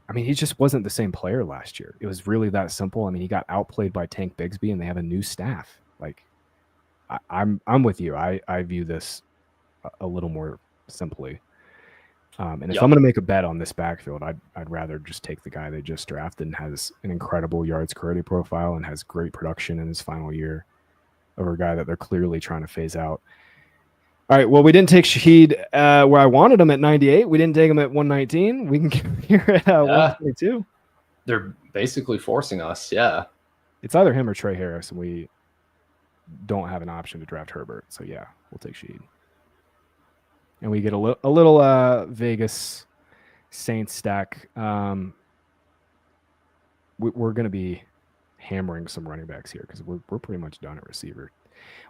I mean, he just wasn't the same player last year. It was really that simple. I mean, he got outplayed by Tank Bigsby, and they have a new staff. Like, I'm with you. I view this a little more simply. And if I'm going to make a bet on this backfield, I'd rather just take the guy they just drafted and has an incredible yards per carry profile and has great production in his final year over a guy that they're clearly trying to phase out. All right, well, we didn't take Shaheed where I wanted him at 98. We didn't take him at 119. We can get him here at 122. They're basically forcing us, yeah. It's either him or Trey Harris, and we don't have an option to draft Herbert. So, yeah, we'll take Shaheed. And we get a little Vegas Saints stack. We're going to be hammering some running backs here because we're pretty much done at receiver.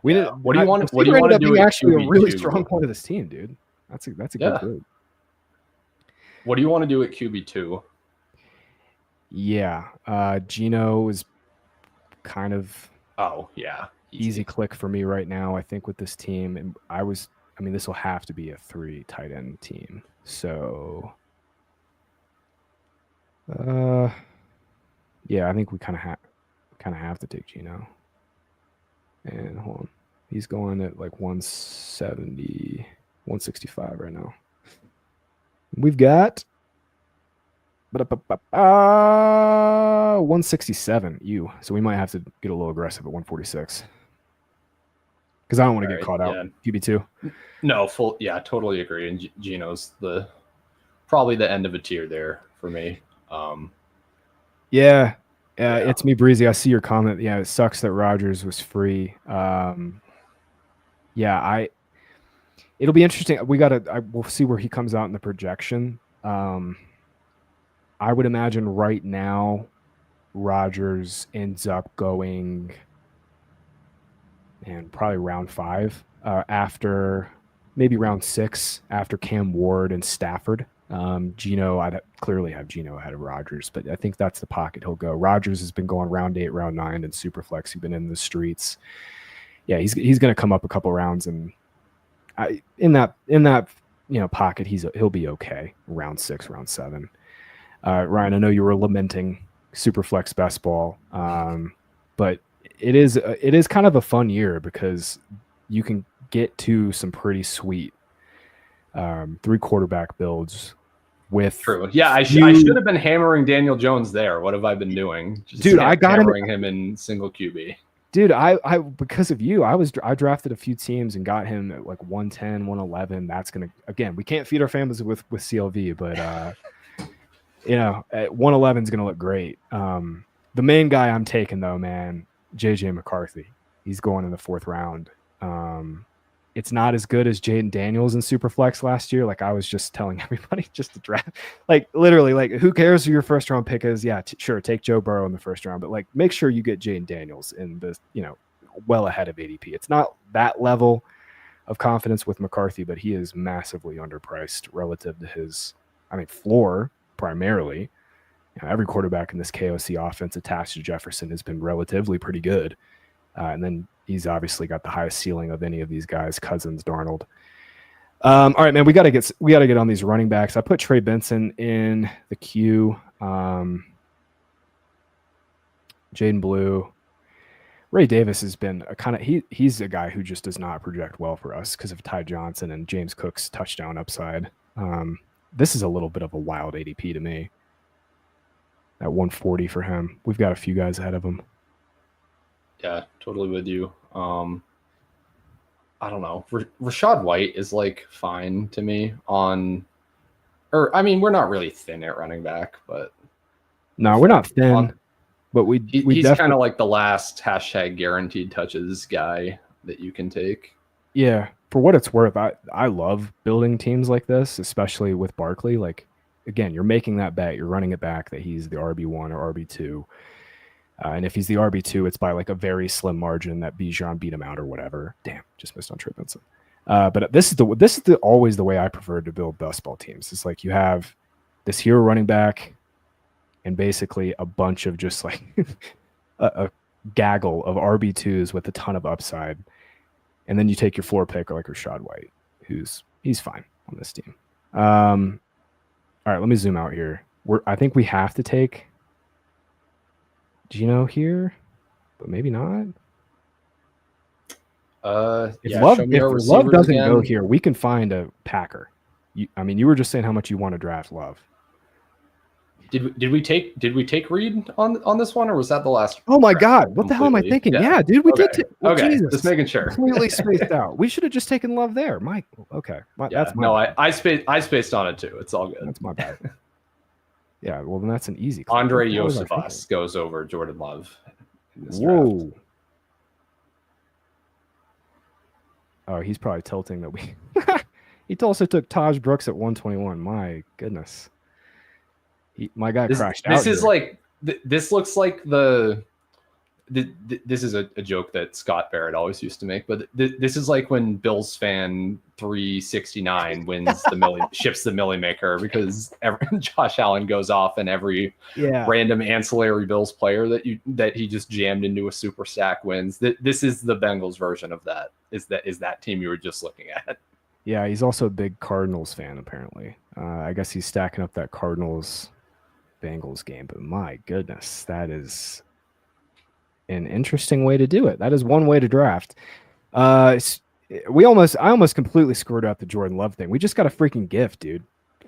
What do you want to do? Actually, a really strong point of this team, dude. That's a good group. What do you want to do at QB2? Yeah, Geno is kind of easy click for me right now. I think with this team, and this will have to be a 3 tight end team. So, I think we kind of have to take Geno. And hold on, he's going at like 170, 165 right now. We've got 167. So we might have to get a little aggressive at 146. Because I don't want to get caught out. QB2. No, totally agree. And Geno's probably the end of a tier there for me. It's me, Breezy. I see your comment. Yeah, it sucks that Rodgers was free. It'll be interesting. We'll see where he comes out in the projection. I would imagine right now Rodgers ends up going and probably round 5 after maybe round 6 after Cam Ward and Stafford. Geno, I'd clearly have Geno ahead of Rodgers, but I think that's the pocket he'll go. Rodgers has been going round 8, round 9, and Superflex. He's been in the streets. Yeah, he's going to come up a couple rounds, and In that pocket, he'll be okay. Round 6, round 7. Ryan, I know you were lamenting Superflex best ball, but it is kind of a fun year because you can get to some pretty sweet 3 quarterback builds with. True. Yeah, I should have been hammering Daniel Jones there. What have I been doing? Dude, I got hammering him in single QB. Dude, I because of you, I drafted a few teams and got him at like 110, 111. That's gonna, again, we can't feed our families with CLV, but at 111 is gonna look great. The main guy I'm taking though, man, JJ McCarthy. He's going in the 4th round. It's not as good as Jaden Daniels in Superflex last year. Like I was just telling everybody just to draft, like literally, like who cares who your 1st round pick is? Yeah, sure, take Joe Burrow in the 1st round, but like make sure you get Jaden Daniels in the, well ahead of ADP. It's not that level of confidence with McCarthy, but he is massively underpriced relative to his, floor primarily. Every quarterback in this KOC offense attached to Jefferson has been relatively pretty good. And then he's obviously got the highest ceiling of any of these guys, Cousins, Darnold. All right, man, we got to get on these running backs. I put Trey Benson in the queue. Jaden Blue. Ray Davis has been a kind of he's a guy who just does not project well for us because of Ty Johnson and James Cook's touchdown upside. This is a little bit of a wild ADP to me. At 140 for him. We've got a few guys ahead of him. Yeah, totally with you. I don't know. Rashad White is like fine to me we're not really thin at running back, but no, we're not thin. But he's kind of like the last hashtag guaranteed touches guy that you can take. Yeah, for what it's worth, I love building teams like this, especially with Barkley. Like, again, you're making that bet, you're running it back that he's the RB1 or RB2. And if he's the RB2, it's by like a very slim margin that Bijan beat him out or whatever. Damn, just missed on Trey Benson. But this is always the way I prefer to build best ball teams. It's like you have this hero running back and basically a bunch of just like a gaggle of RB2s with a ton of upside. And then you take your floor pick like Rashad White, he's fine on this team. All right, let me zoom out here. I think we have to take Gino here, but maybe not. If Love doesn't go here, we can find a Packer. You were just saying how much you want to draft Love. Did we take Reed on this one, or was that the last? Oh my God, what the hell am I thinking? Yeah, dude, we did. Okay, Jesus. Just making sure. Completely spaced out. We should have just taken Love there, Mike. Okay, that's my bad. I spaced on it too. It's all good. That's my bad. Yeah, well then that's an easy. Andre Josefas goes over Jordan Love. In this Whoa. draft. Oh, he's probably tilting that we. He also took Taj Brooks at 121. My goodness. My guy crashed out. This looks like this is a joke that Scott Barrett always used to make, but this is like when Bills fan 369 wins ships the Millie Maker because Josh Allen goes off and every random ancillary Bills player that he just jammed into a super stack wins. This is the Bengals version of that. Is that team you were just looking at? Yeah, he's also a big Cardinals fan apparently. I guess he's stacking up that Cardinals Bengals game, but my goodness, that is an interesting way to do it. That is one way to draft. I almost completely screwed up the Jordan Love thing. We just got a freaking gift, dude.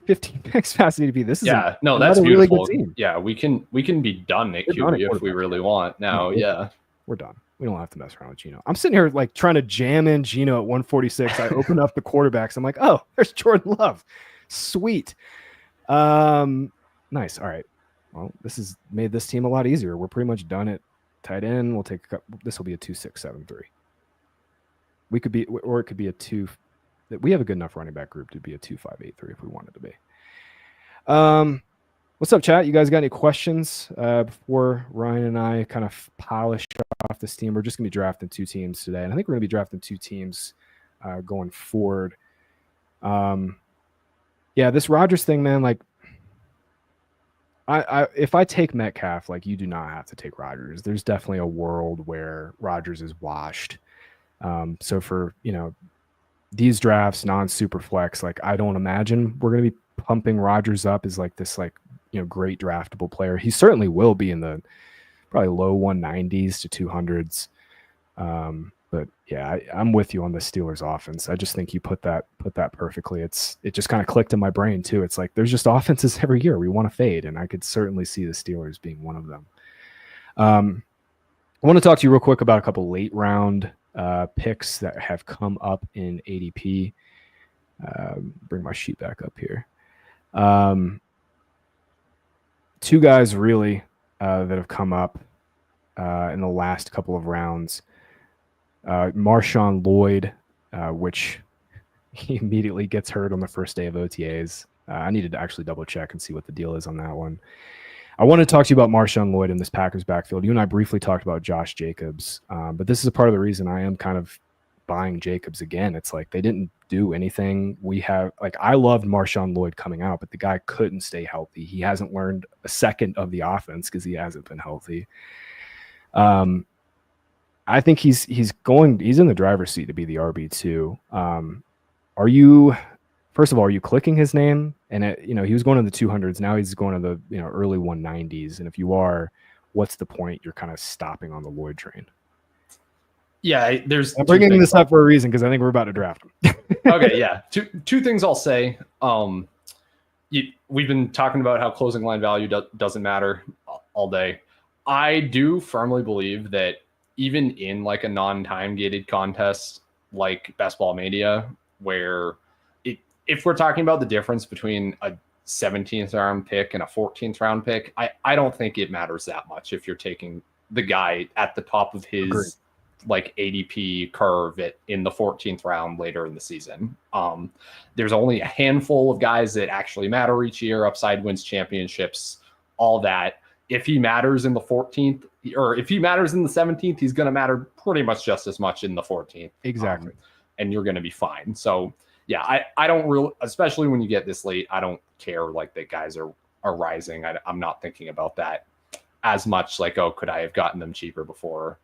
15 picks past ADP. This is that's beautiful. Really good team. Yeah, we can be done at QB if we really want. Now, we're done. We don't have to mess around with Gino. I'm sitting here like trying to jam in Gino at 146. I open up the quarterbacks. I'm like, oh, there's Jordan Love. Sweet. Nice. All right. Well, this has made this team a lot easier. We're pretty much done at tight end. We'll take this will be a 2-6-7-3. We could be, or it could be a 2. We have a good enough running back group to be a 2-5-8-3 if we wanted to be. What's up, chat? You guys got any questions before Ryan and I kind of polish off this team? We're just gonna be drafting 2 teams today, and I think we're gonna be drafting 2 teams going forward. This Rodgers thing, man, like. If I take Metcalf, like you do not have to take Rodgers. There's definitely a world where Rodgers is washed. So for these drafts, non-super flex, like I don't imagine we're going to be pumping Rodgers up as like this, like, great draftable player. He certainly will be in the probably low 190s to 200s. But yeah, I'm with you on the Steelers offense. I just think you put that perfectly. It just kind of clicked in my brain too. It's like there's just offenses every year we want to fade, and I could certainly see the Steelers being one of them. I want to talk to you real quick about a couple late round picks that have come up in ADP. Bring my sheet back up here. Two guys really that have come up in the last couple of rounds. Marshawn Lloyd, which he immediately gets hurt on the first day of OTAs. I needed to actually double check and see what the deal is on that one. I want to talk to you about Marshawn Lloyd in this Packers backfield. You and I briefly talked about Josh Jacobs, but this is a part of the reason I am kind of buying Jacobs again. It's like they didn't do anything. I loved Marshawn Lloyd coming out, but the guy couldn't stay healthy. He hasn't learned a second of the offense because he hasn't been healthy. I think he's in the driver's seat to be the RB2. First of all, are you clicking his name? And he was going to the 200s. Now he's going to the early 190s. And if you are, what's the point? You're kind of stopping on the Lloyd train. Yeah, I'm bringing this up for a reason because I think we're about to draft him. Okay, yeah. Two things I'll say. We've been talking about how closing line value doesn't matter all day. I do firmly believe that even in like a non-time gated contest like Best Ball Mania, where if we're talking about the difference between a 17th round pick and a 14th round pick, I don't think it matters that much if you're taking the guy at the top of his like ADP curve in the 14th round later in the season. There's only a handful of guys that actually matter each year. Upside wins championships, all that. If he matters in the 14th, or if he matters in the 17th, he's going to matter pretty much just as much in the 14th. Exactly. And you're going to be fine. So yeah, I don't really, especially when you get this late, I don't care like that guys are rising. I'm not thinking about that as much. Like, oh, could I have gotten them cheaper before?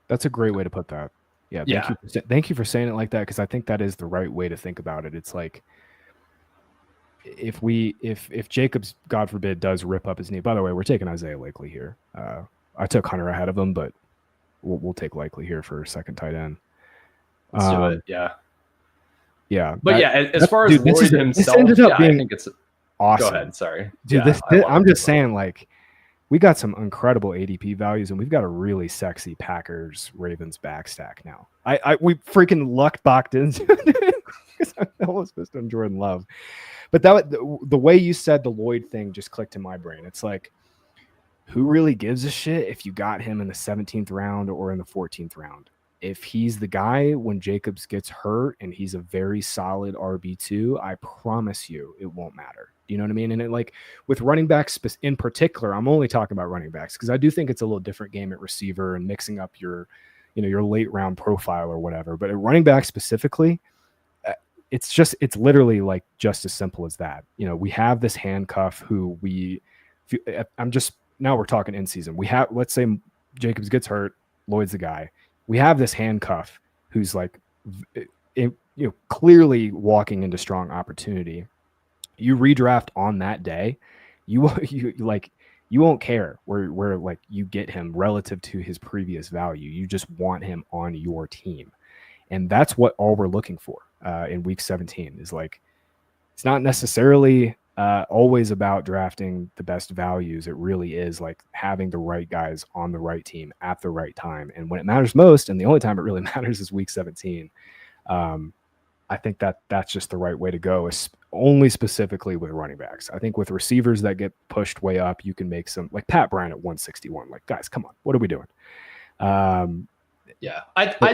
That's a great way to put that. Yeah. Thank you for saying it like that, because I think that is the right way to think about it. It's like if Jacobs, God forbid, does rip up his knee. By the way, we're taking Isaiah Likely here. I took Hunter ahead of him, but we'll take Likely here for second tight end. Let's do it. Yeah. Yeah. But as far as Lloyd himself, I think it's awesome. Go ahead. Sorry. Dude, I'm just saying, like, we got some incredible ADP values, and we've got a really sexy Packers-Ravens backstack now. We freaking luck-boxed into it because I almost missed on Jordan Love. But the way you said the Lloyd thing just clicked in my brain. It's like, who really gives a shit if you got him in the 17th round or in the 14th round? If he's the guy when Jacobs gets hurt and he's a very solid RB2, I promise you it won't matter. You know what I mean? And like with running backs in particular, I'm only talking about running backs because I do think it's a little different game at receiver and mixing up your late round profile or whatever. But at running back specifically, it's literally like just as simple as that. We have this handcuff who now we're talking in season. Let's say Jacobs gets hurt, Lloyd's the guy. We have this handcuff who's like, clearly walking into strong opportunity. You redraft on that day, you won't care where like you get him relative to his previous value. You just want him on your team, and that's what all we're looking for in week 17 is like. It's not necessarily always about drafting the best values. It really is like having the right guys on the right team at the right time. And when it matters most, and the only time it really matters is week 17, I think that's just the right way to go, only specifically with running backs. I think with receivers that get pushed way up, you can make some, like Pat Bryant at 161. Like, guys, come on, what are we doing? Yeah.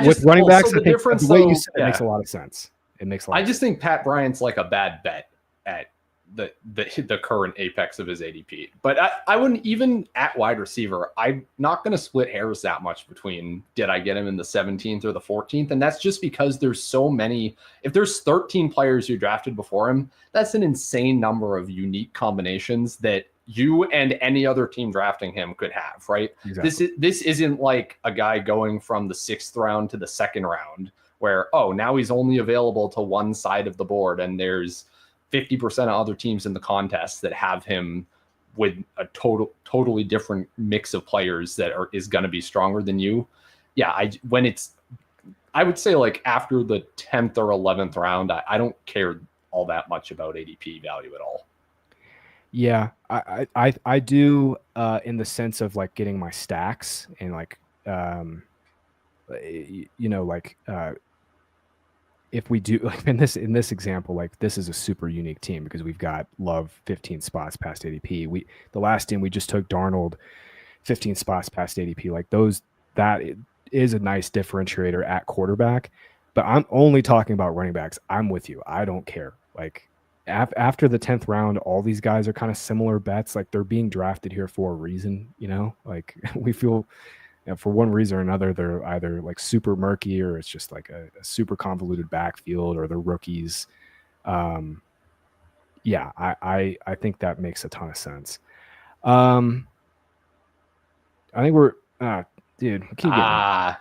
With running backs, I think the way you said it makes a lot of sense. It makes a lot of sense. I just think Pat Bryant's like a bad bet at the current apex of his ADP. But I wouldn't, even at wide receiver, I'm not going to split hairs that much between did I get him in the 17th or the 14th. And that's just because there's so many. If there's 13 players you drafted before him, that's an insane number of unique combinations that you and any other team drafting him could have, right? Exactly. This isn't like a guy going from the 6th round to the 2nd round where, oh, now he's only available to one side of the board and there's 50% of other teams in the contest that have him with a totally different mix of players that is going to be stronger than you. Yeah, I would say like after the 10th or 11th round, I don't care all that much about ADP value at all. Yeah, I do in the sense of like getting my stacks and like if we do like in this example, like this is a super unique team because we've got Love 15 spots past ADP. The last team we just took Darnold 15 spots past ADP. Like that is a nice differentiator at quarterback. But I'm only talking about running backs. I'm with you. I don't care. Like after the 10th round, all these guys are kind of similar bets. Like they're being drafted here for a reason, like we feel for one reason or another, they're either like super murky or it's just like a super convoluted backfield or they're rookies. Yeah, I think that makes a ton of sense. I think we're dude,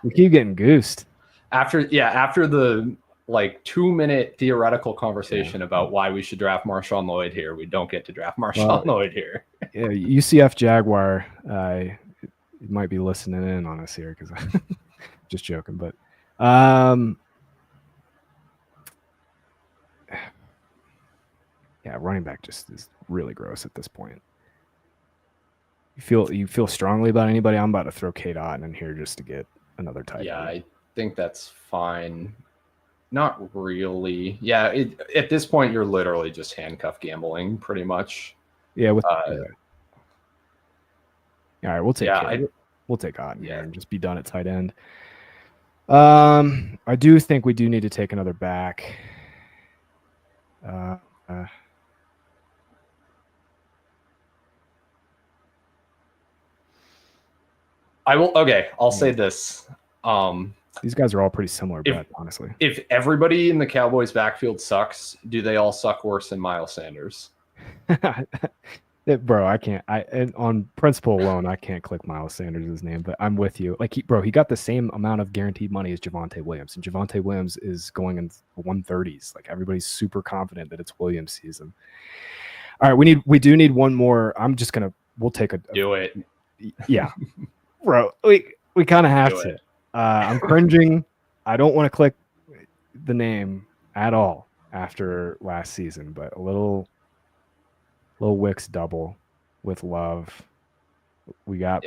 we keep getting goosed. After the like 2-minute theoretical conversation about why we should draft Marshawn Lloyd here, we don't get to draft Marshawn Lloyd here. Yeah, UCF Jaguar, you might be listening in on us here because I'm just joking, but yeah, running back just is really gross at this point. You feel strongly about anybody? I'm about to throw Kate Otten in here just to get another tight end. Yeah, I think that's fine. Not really. Yeah, at this point, you're literally just handcuff gambling, pretty much. Yeah. All right, we'll take we'll take Otten here and just be done at tight end. I do think we do need to take another back. I'll say this. These guys are all pretty similar, but honestly. If everybody in the Cowboys backfield sucks, do they all suck worse than Miles Sanders? Bro, I can't. And on principle alone, I can't click Miles Sanders' name, but I'm with you. Like, he got the same amount of guaranteed money as Javonte Williams, and Javonte Williams is going in 130s. Like, everybody's super confident that it's Williams season. All right, we do need one more. We'll take do it. Yeah, bro, we kind of have to. I'm cringing. I don't want to click the name at all after last season, but a little Wicks double with Love. We got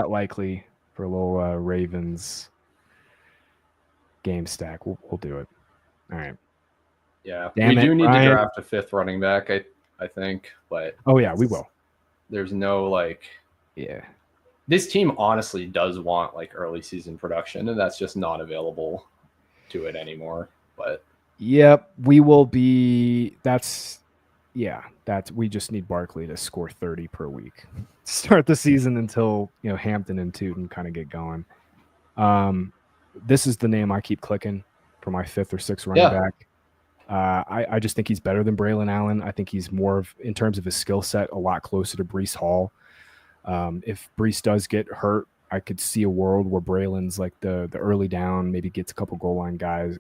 likely for a little Ravens game stack. We'll do it. All right. Yeah, we do need to draft a 5th running back. I think, but we will. There's no This team honestly does want like early season production, and that's just not available to it anymore. But we will be. We just need Barkley to score 30 per week. Start the season until Hampton and Tootin kind of get going. This is the name I keep clicking for my 5th or 6th running back. I just think he's better than Braylon Allen. I think he's more of, in terms of his skill set, a lot closer to Breece Hall. If Breece does get hurt, I could see a world where Braylon's like the early down, maybe gets a couple goal line guys,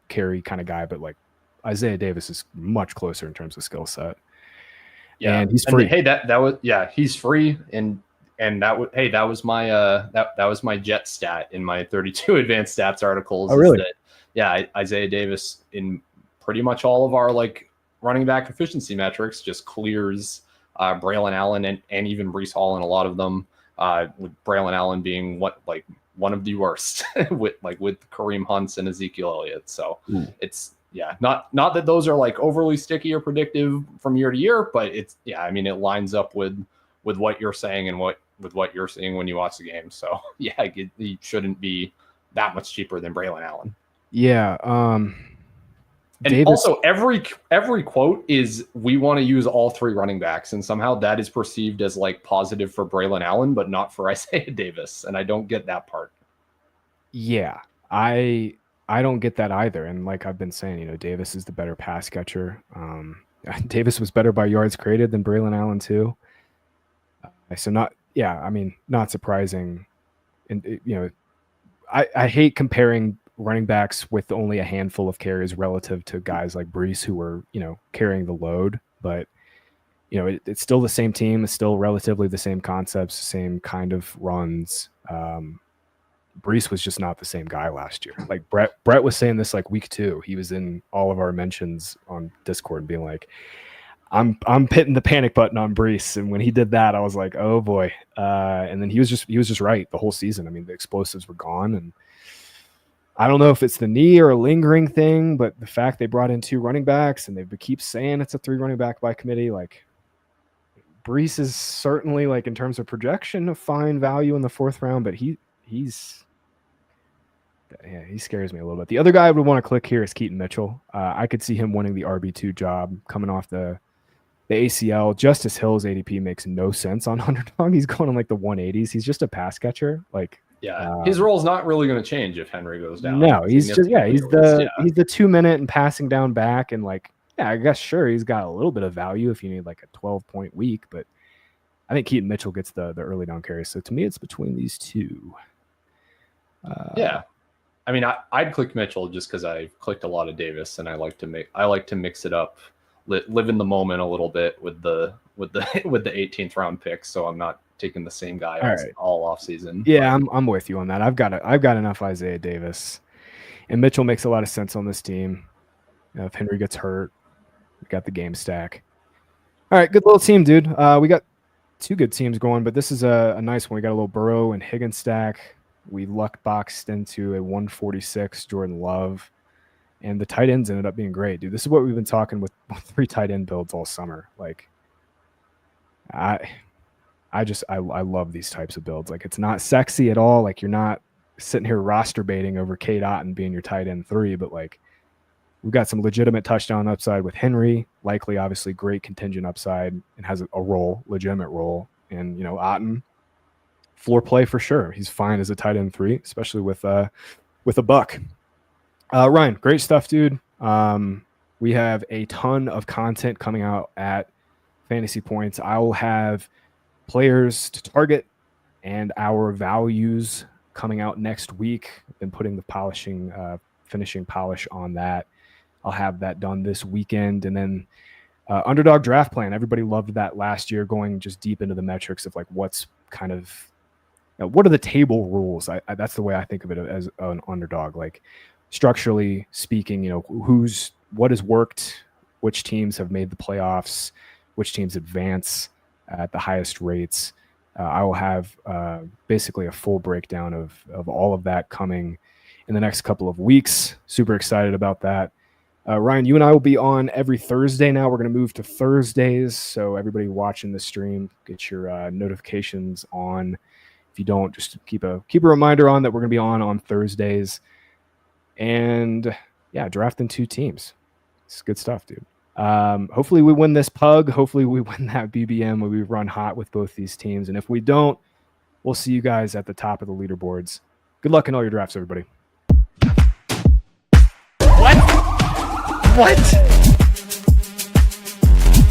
carry kind of guy, but like Isaiah Davis is much closer in terms of skill set. Yeah, and he's free. He's free, and that was my that was my jet stat in my 32 advanced stats articles. Oh, really? Isaiah Davis in pretty much all of our like running back efficiency metrics just clears Braylon Allen and even Breece Hall in a lot of them. With Braylon Allen being one of the worst with Kareem Hunt's and Ezekiel Elliott. So it's not that those are like overly sticky or predictive from year to year, but it lines up with what you're saying and with what you're seeing when you watch the game. So he shouldn't be that much cheaper than Braylon Allen. Yeah. And Davis, also every quote is we want to use all 3 running backs, and somehow that is perceived as like positive for Braylon Allen, but not for Isaiah Davis. And I don't get that part. Yeah, I don't get that either. And like I've been saying, Davis is the better pass catcher. Davis was better by yards created than Braylon Allen too. So not surprising. And I hate comparing running backs with only a handful of carries relative to guys like Brees who were, carrying the load, but it's still the same team. It's still relatively the same concepts, same kind of runs. Brees was just not the same guy last year. Like Brett was saying this like week 2. He was in all of our mentions on Discord being like, I'm hitting the panic button on Brees. And when he did that, I was like, oh boy. And then he was just right the whole season. I mean, the explosives were gone. And I don't know if it's the knee or a lingering thing, but the fact they brought in 2 running backs and they keep saying it's a 3 running back by committee, like Brees is certainly, like, in terms of projection, a fine value in the 4th round, but he scares me a little bit. The other guy I would want to click here is Keaton Mitchell. I could see him winning the RB2 job coming off the ACL. Justice Hill's ADP makes no sense on Underdog. He's going on like the 180s. He's just a pass catcher. Like, his role is not really going to change if Henry goes down. No, he's the 2-minute and passing down back, and like, I guess sure he's got a little bit of value if you need like a 12-point week, but I think Keaton Mitchell gets the early down carries. So to me, it's between these 2. I mean, I'd click Mitchell just because I clicked a lot of Davis, and I like to mix it up, live in the moment a little bit with the 18th round pick. So I'm not taking the same guy all off season. Yeah, I'm with you on that. I've got enough Isaiah Davis, and Mitchell makes a lot of sense on this team. If Henry gets hurt, we got the game stack. All right, good little team, dude. We got 2 good teams going, but this is a nice one. We got a little Burrow and Higgins stack. We luck boxed into a 146 Jordan Love, and the tight ends ended up being great, dude. This is what we've been talking with 3 tight end builds all summer. Like, I love these types of builds. Like, it's not sexy at all. Like, you're not sitting here roster baiting over Cade Otton being your tight end 3, but like, we've got some legitimate touchdown upside with Henry, likely, obviously, great contingent upside, and has a role, legitimate role. And Otton, floor play for sure. He's fine as a tight end 3, especially with a buck. Ryan, great stuff, dude. We have a ton of content coming out at Fantasy Points. I will have players to target and our values coming out next week. I've been putting the finishing polish on that. I'll have that done this weekend. And then Underdog draft plan. Everybody loved that last year, going just deep into the metrics of like what's kind of what are the table rules. That's the way I think of it as an Underdog. Like, structurally speaking, what has worked, which teams have made the playoffs, which teams advance at the highest rates. I will have basically a full breakdown of all of that coming in the next couple of weeks. Super excited about that. Ryan, you and I will be on every Thursday now. We're going to move to Thursdays, so everybody watching the stream, get your notifications on. If you don't, just keep a reminder on that we're going to be on Thursdays. And yeah, drafting 2 teams. It's good stuff, dude. Hopefully we win this pug. Hopefully we win that BBM where we run hot with both these teams. And if we don't, we'll see you guys at the top of the leaderboards. Good luck in all your drafts, everybody. What?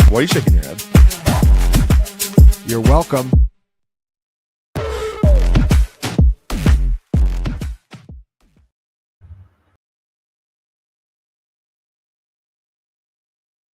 Why are you shaking your head? You're welcome.